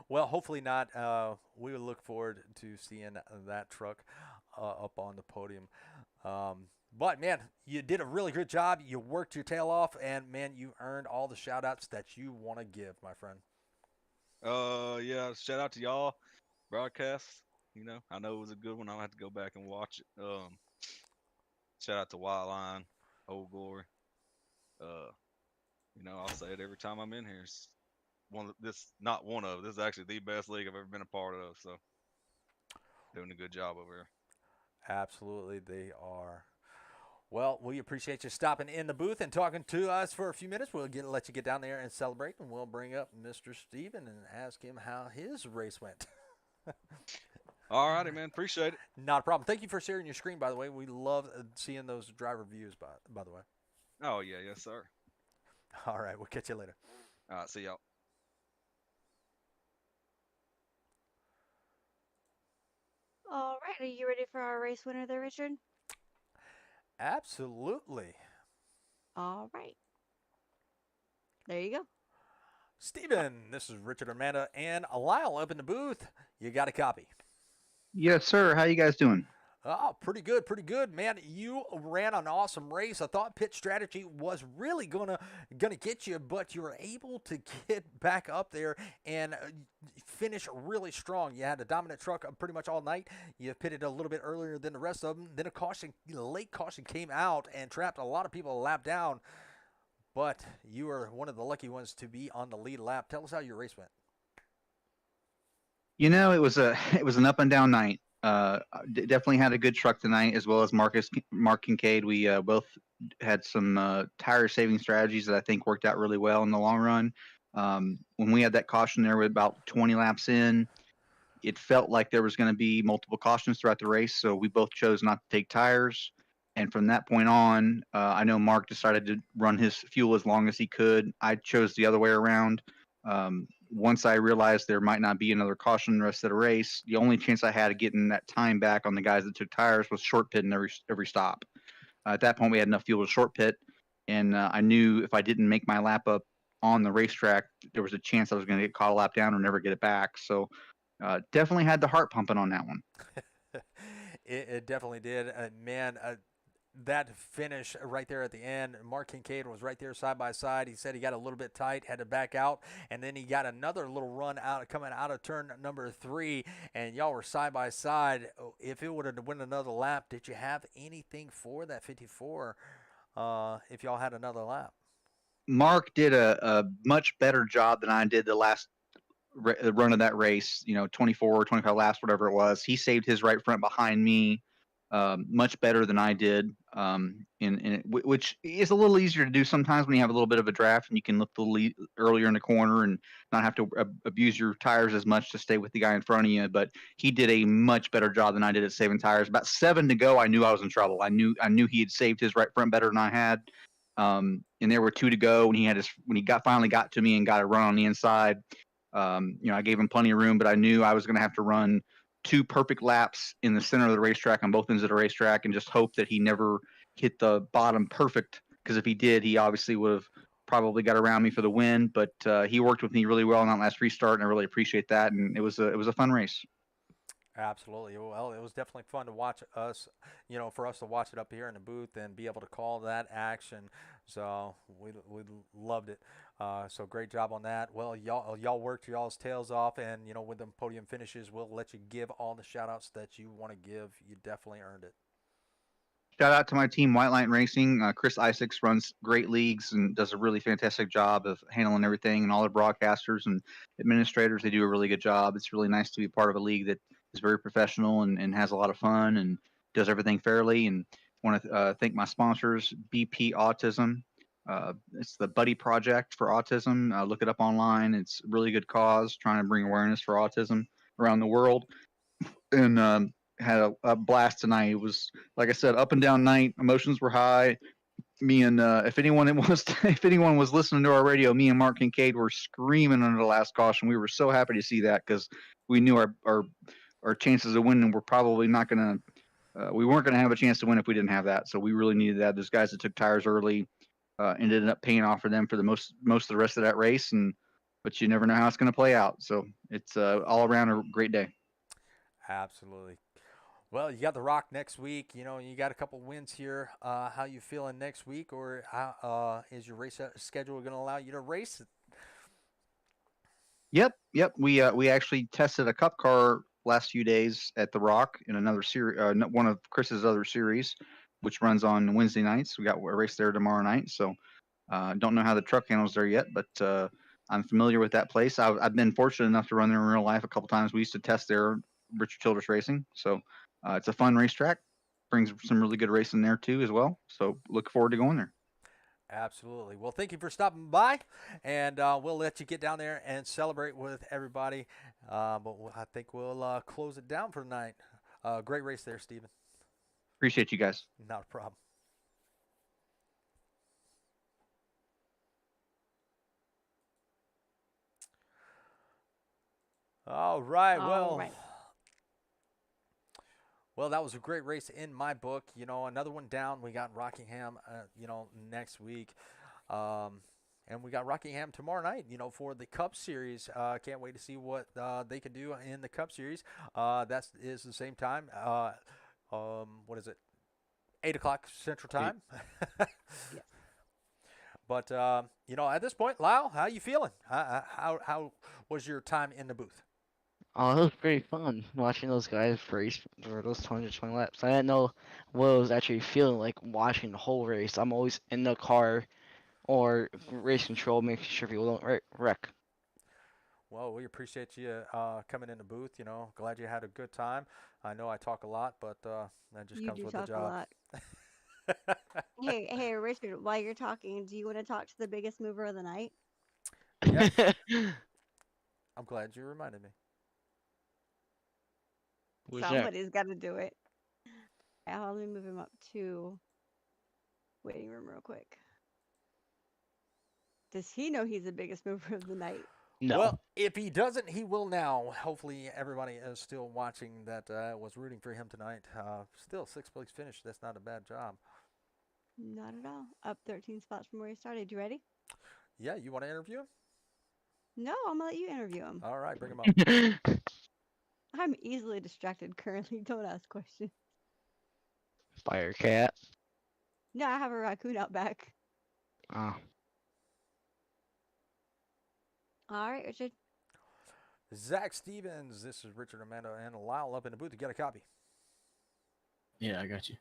Well, hopefully not. We will look forward to seeing that truck up on the podium. But, man, you did a really good job. You worked your tail off, and, man, you earned all the shout-outs that you want to give, my friend. Yeah, shout out to y'all. Broadcast, I know it was a good one. I'll have to go back and watch it. Shout out to Wildline, Old Glory. I'll say it every time I'm in here. not one of, this is actually the best league I've ever been a part of. So doing a good job over here. Absolutely, they are. Well, we appreciate you stopping in the booth and talking to us for a few minutes. We'll let you get down there and celebrate, and we'll bring up Mr. Steven and ask him how his race went. All righty, man. Appreciate it. Not a problem. Thank you for sharing your screen, by the way. We love seeing those driver views, by the way. Oh yeah, yes sir. All right, we'll catch you later. All right, see y'all. All right, are you ready for our race winner there, Richard? Absolutely. All right. There you go. Steven, this is Richard Armanda and Lyle up in the booth. You got a copy. Yes, sir. How you guys doing? Oh, pretty good, man. You ran an awesome race. I thought pit strategy was really gonna get you, but you were able to get back up there and finish really strong. You had a dominant truck pretty much all night. You pitted a little bit earlier than the rest of them. Then late caution came out and trapped a lot of people a lap down. But you were one of the lucky ones to be on the lead lap. Tell us how your race went. You know, it was an up and down night. Definitely had a good truck tonight, as well as Mark Kincaid. We both had some tire saving strategies that I think worked out really well in the long run. When we had that caution there, with about 20 laps in, it felt like there was going to be multiple cautions throughout the race, so we both chose not to take tires. And from that point on, I know Mark decided to run his fuel as long as he could. I chose the other way around. Once I realized there might not be another caution the rest of the race, the only chance I had of getting that time back on the guys that took tires was short pitting every stop. At that point, we had enough fuel to short pit, and I knew if I didn't make my lap up on the racetrack, there was a chance I was going to get caught a lap down or never get it back. So definitely had the heart pumping on that one. It definitely did. Man, that finish right there at the end, Mark Kincaid was right there side by side. He said he got a little bit tight, had to back out, and then he got another little run out coming out of turn number 3, and y'all were side by side. If it would have went another lap, did you have anything for that 54 if y'all had another lap? Mark did a much better job than I did the last run of that race, 24 or 25 laps, whatever it was. He saved his right front behind me much better than I did, which is a little easier to do sometimes when you have a little bit of a draft and you can look a little earlier in the corner and not have to abuse your tires as much to stay with the guy in front of you. But he did a much better job than I did at saving tires. About 7 to go, I knew I was in trouble. I knew he had saved his right front better than I had. And there were 2 to go when he finally got to me and got a run on the inside. I gave him plenty of room, but I knew I was going to have to run 2 perfect laps in the center of the racetrack on both ends of the racetrack and just hope that he never hit the bottom perfect, because if he did, he obviously would have probably got around me for the win. But he worked with me really well on that last restart, and I really appreciate that. And it was a fun race. Absolutely. Well, it was definitely fun to watch us, for us to watch it up here in the booth and be able to call that action. So we loved it. So great job on that. Well, y'all worked y'all's tails off, and with them podium finishes, we'll let you give all the shout outs that you want to give. You definitely earned it. Shout out to my team, White Line Racing. Chris Isaacs runs great leagues and does a really fantastic job of handling everything, and all the broadcasters and administrators, they do a really good job. It's really nice to be part of a league that is very professional and has a lot of fun and does everything fairly. And I want to thank my sponsors, BP Autism. It's the Buddy Project for Autism. Look it up online. It's a really good cause trying to bring awareness for autism around the world. And had a blast tonight. It was, like I said, up and down night. Emotions were high. Me and if anyone was listening to our radio, me and Mark Kincaid were screaming under the last caution. We were so happy to see that, because we knew our chances of winning were probably not going to. We weren't going to have a chance to win if we didn't have that. So we really needed that. Those guys that took tires early ended up paying off for them for the most of the rest of that race. But you never know how it's going to play out. So it's all around a great day. Absolutely. Well, you got the Rock next week. You got a couple wins here. How you feeling next week, or how is your race schedule going to allow you to race? Yep. We actually tested a Cup car last few days at the Rock in another series, one of Chris's other series, which runs on Wednesday nights. We got a race there tomorrow night. So don't know how the truck handles there yet, but I'm familiar with that place. I've been fortunate enough to run there in real life a couple times. We used to test there, Richard Childress Racing. So it's a fun racetrack. Brings some really good racing there too as well. So look forward to going there. Absolutely. Well, thank you for stopping by, and we'll let you get down there and celebrate with everybody. I think we'll close it down for tonight. Great race there, Stephen. Appreciate you guys. Not a problem. All right. All right. Well, that was a great race in my book. You know, another one down. We got Rockingham, next week. And we got Rockingham tomorrow night, for the Cup Series. Can't wait to see what they can do in the Cup Series. That is the same time. What is it? 8 o'clock Central Time. Yes. But, at this point, Lyle, how you feeling? How was your time in the booth? Oh, it was pretty fun watching those guys race for those 220 laps. I didn't know what it was actually feeling like watching the whole race. I'm always in the car or race control, making sure people don't wreck. Well, we appreciate you coming in the booth. Glad you had a good time. I know I talk a lot, but that just You comes do with the talk a job. lot. Hey, Richard, while you're talking, do you want to talk to the biggest mover of the night? Yes. I'm glad you reminded me. Who's that? Somebody's got to do it. Let me move him up to waiting room real quick. Does he know he's the biggest mover of the night? No. Well, if he doesn't, he will now. Hopefully, everybody is still watching that was rooting for him tonight. Still, 6th place finish. That's not a bad job. Not at all. Up 13 spots from where he started. You ready? Yeah, you want to interview him? No, I'm gonna let you interview him. All right, bring him up. I'm easily distracted currently. Don't ask questions. Fire cat. No, I have a raccoon out back. Oh. All right, Richard. Zach Stevens, this is Richard, Amanda, and Lyle up in the booth to get a copy. Yeah, I got you.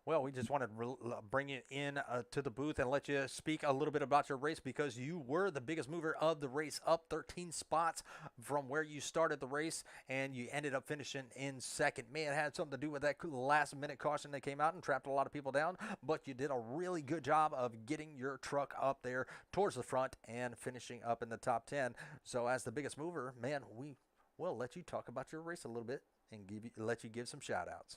Well, we just wanted to bring you in to the booth and let you speak a little bit about your race because you were the biggest mover of the race, up 13 spots from where you started the race, and you ended up finishing in second. May have had something to do with that last-minute caution that came out and trapped a lot of people down, but you did a really good job of getting your truck up there towards the front and finishing up in the top 10. So as the biggest mover, man, we will let you talk about your race a little bit and let you give some shout-outs.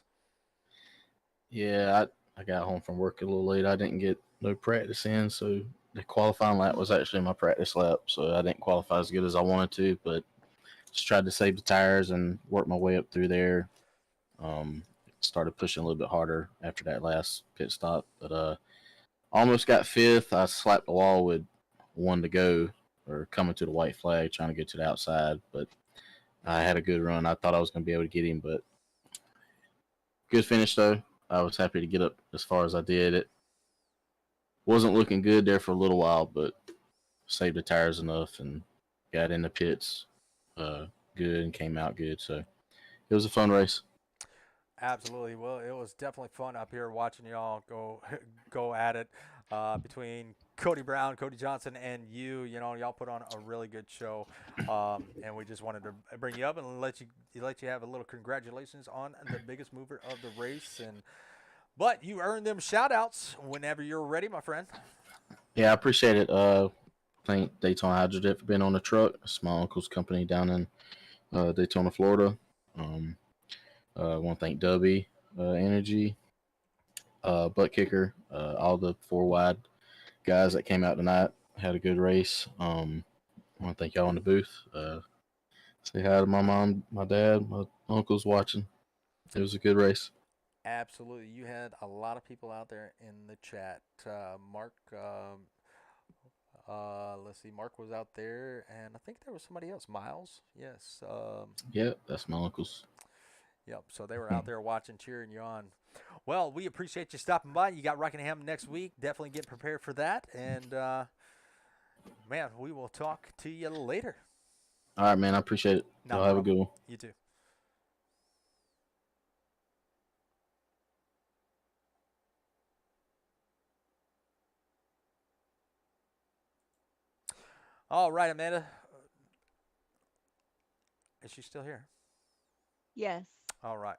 Yeah, I got home from work a little late. I didn't get no practice in, so the qualifying lap was actually my practice lap, so I didn't qualify as good as I wanted to, but just tried to save the tires and work my way up through there. Started pushing a little bit harder after that last pit stop, but almost got 5th. I slapped the wall with 1 to go, or coming to the white flag, trying to get to the outside, but I had a good run. I thought I was going to be able to get him, but good finish though. I was happy to get up as far as I did. It wasn't looking good there for a little while, but saved the tires enough and got in the pits good and came out good. So it was a fun race. Absolutely. Well, it was definitely fun up here watching y'all go at it between Cody Brown, Cody Johnson, and you. Y'all put on a really good show, and we just wanted to bring you up and let you have a little congratulations on the biggest mover of the race. But you earned them shout-outs whenever you're ready, my friend. Yeah, I appreciate it. Thank Daytona Hydrojet for being on the truck. It's my uncle's company down in Daytona, Florida. I want to thank Dubby Energy, Butt Kicker, all the 4 wide guys that came out tonight. Had a good race. I want to thank y'all in the booth. Say hi to my mom, my dad, my uncle's watching. It was a good race. Absolutely. You had a lot of people out there in the chat. Mark, let's see, Mark was out there, and I think there was somebody else. Miles, yes. Yep, that's my uncle's. Yep, so they were out there watching, cheering you on. Well, we appreciate you stopping by. You got Rockingham next week. Definitely get prepared for that. And, man, we will talk to you later. All right, man. I appreciate it. Y'all have a good one. You too. All right, Amanda. Is she still here? Yes. All right.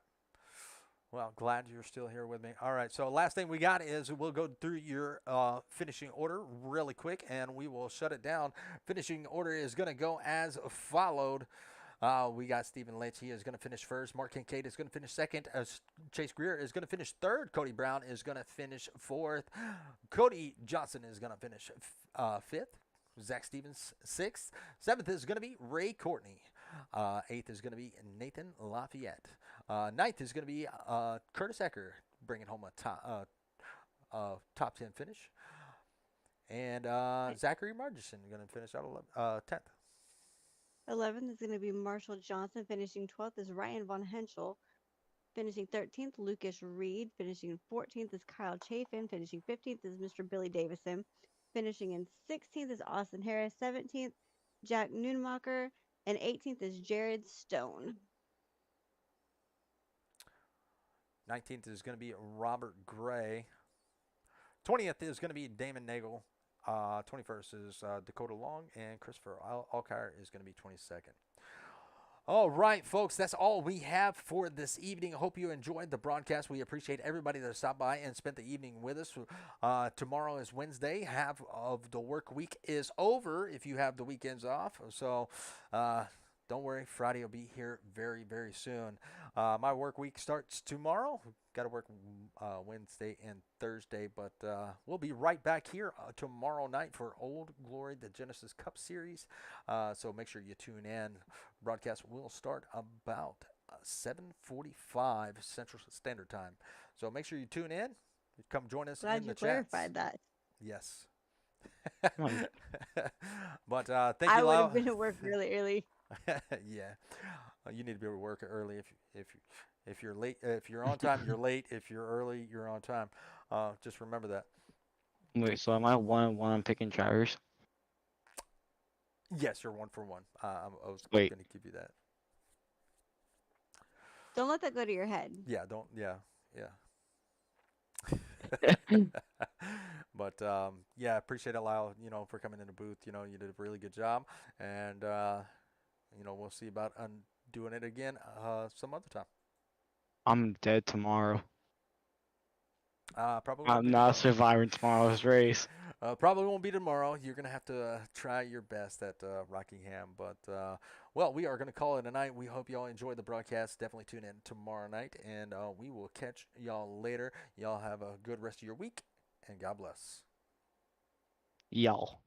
Well, glad you're still here with me. All right. So last thing we got is we'll go through your finishing order really quick, and we will shut it down. Finishing order is going to go as followed. We got Stephen Leitch. He is going to finish first. Mark Kincaid is going to finish second. Chase Greer is going to finish third. Cody Brown is going to finish fourth. Cody Johnson is going to finish fifth. Zach Stevens sixth. Seventh is going to be Ray Courtney. Eighth is going to be Nathan Lafayette. Ninth is going to be Curtis Ecker, bringing home a top 10 finish. And Zachary Margison going to finish out 10th. 11th is going to be Marshall Johnson. Finishing 12th is Ryan Von Henschel. Finishing 13th, Lucas Reed. Finishing 14th is Kyle Chafin. Finishing 15th is Mr. Billy Davison. Finishing in 16th is Austin Harris. 17th, Jack Nunemacher. And 18th is Jared Stone. 19th is going to be Robert Gray. 20th is going to be Damon Nagel. 21st is Dakota Long. And Christopher Alkire is going to be 22nd. All right, folks, that's all we have for this evening. I hope you enjoyed the broadcast. We appreciate everybody that stopped by and spent the evening with us. Tomorrow is Wednesday. Half of the work week is over if you have the weekends off. So don't worry, Friday will be here very, very soon. My work week starts tomorrow. Got to work Wednesday and Thursday, but we'll be right back here tomorrow night for Old Glory, the Genesis Cup Series. So make sure you tune in. Broadcast will start about 7:45 Central Standard Time. So make sure you tune in. Come join us Glad in you the chat. clarified that. Yes. But thank you, I would Lyle. have been at work really early. Yeah, you need to be able to work early. If you're late, if you're on time, you're late. If you're early, you're on time. Just remember that. Wait, so am I 1-1 on picking drivers? Yes, you're 1 for 1. I was Wait. going to give you that. Don't let that go to your head. Yeah, don't. Yeah. But yeah, appreciate it, Lyle. For coming in the booth. You did a really good job, and we'll see about doing it again some other time. I'm dead tomorrow. Probably. won't I'm be not tomorrow. surviving tomorrow's race. Probably won't be tomorrow. You're going to have to try your best at Rockingham. But, well, we are going to call it a night. We hope y'all enjoyed the broadcast. Definitely tune in tomorrow night, and we will catch y'all later. Y'all have a good rest of your week, and God bless. Y'all.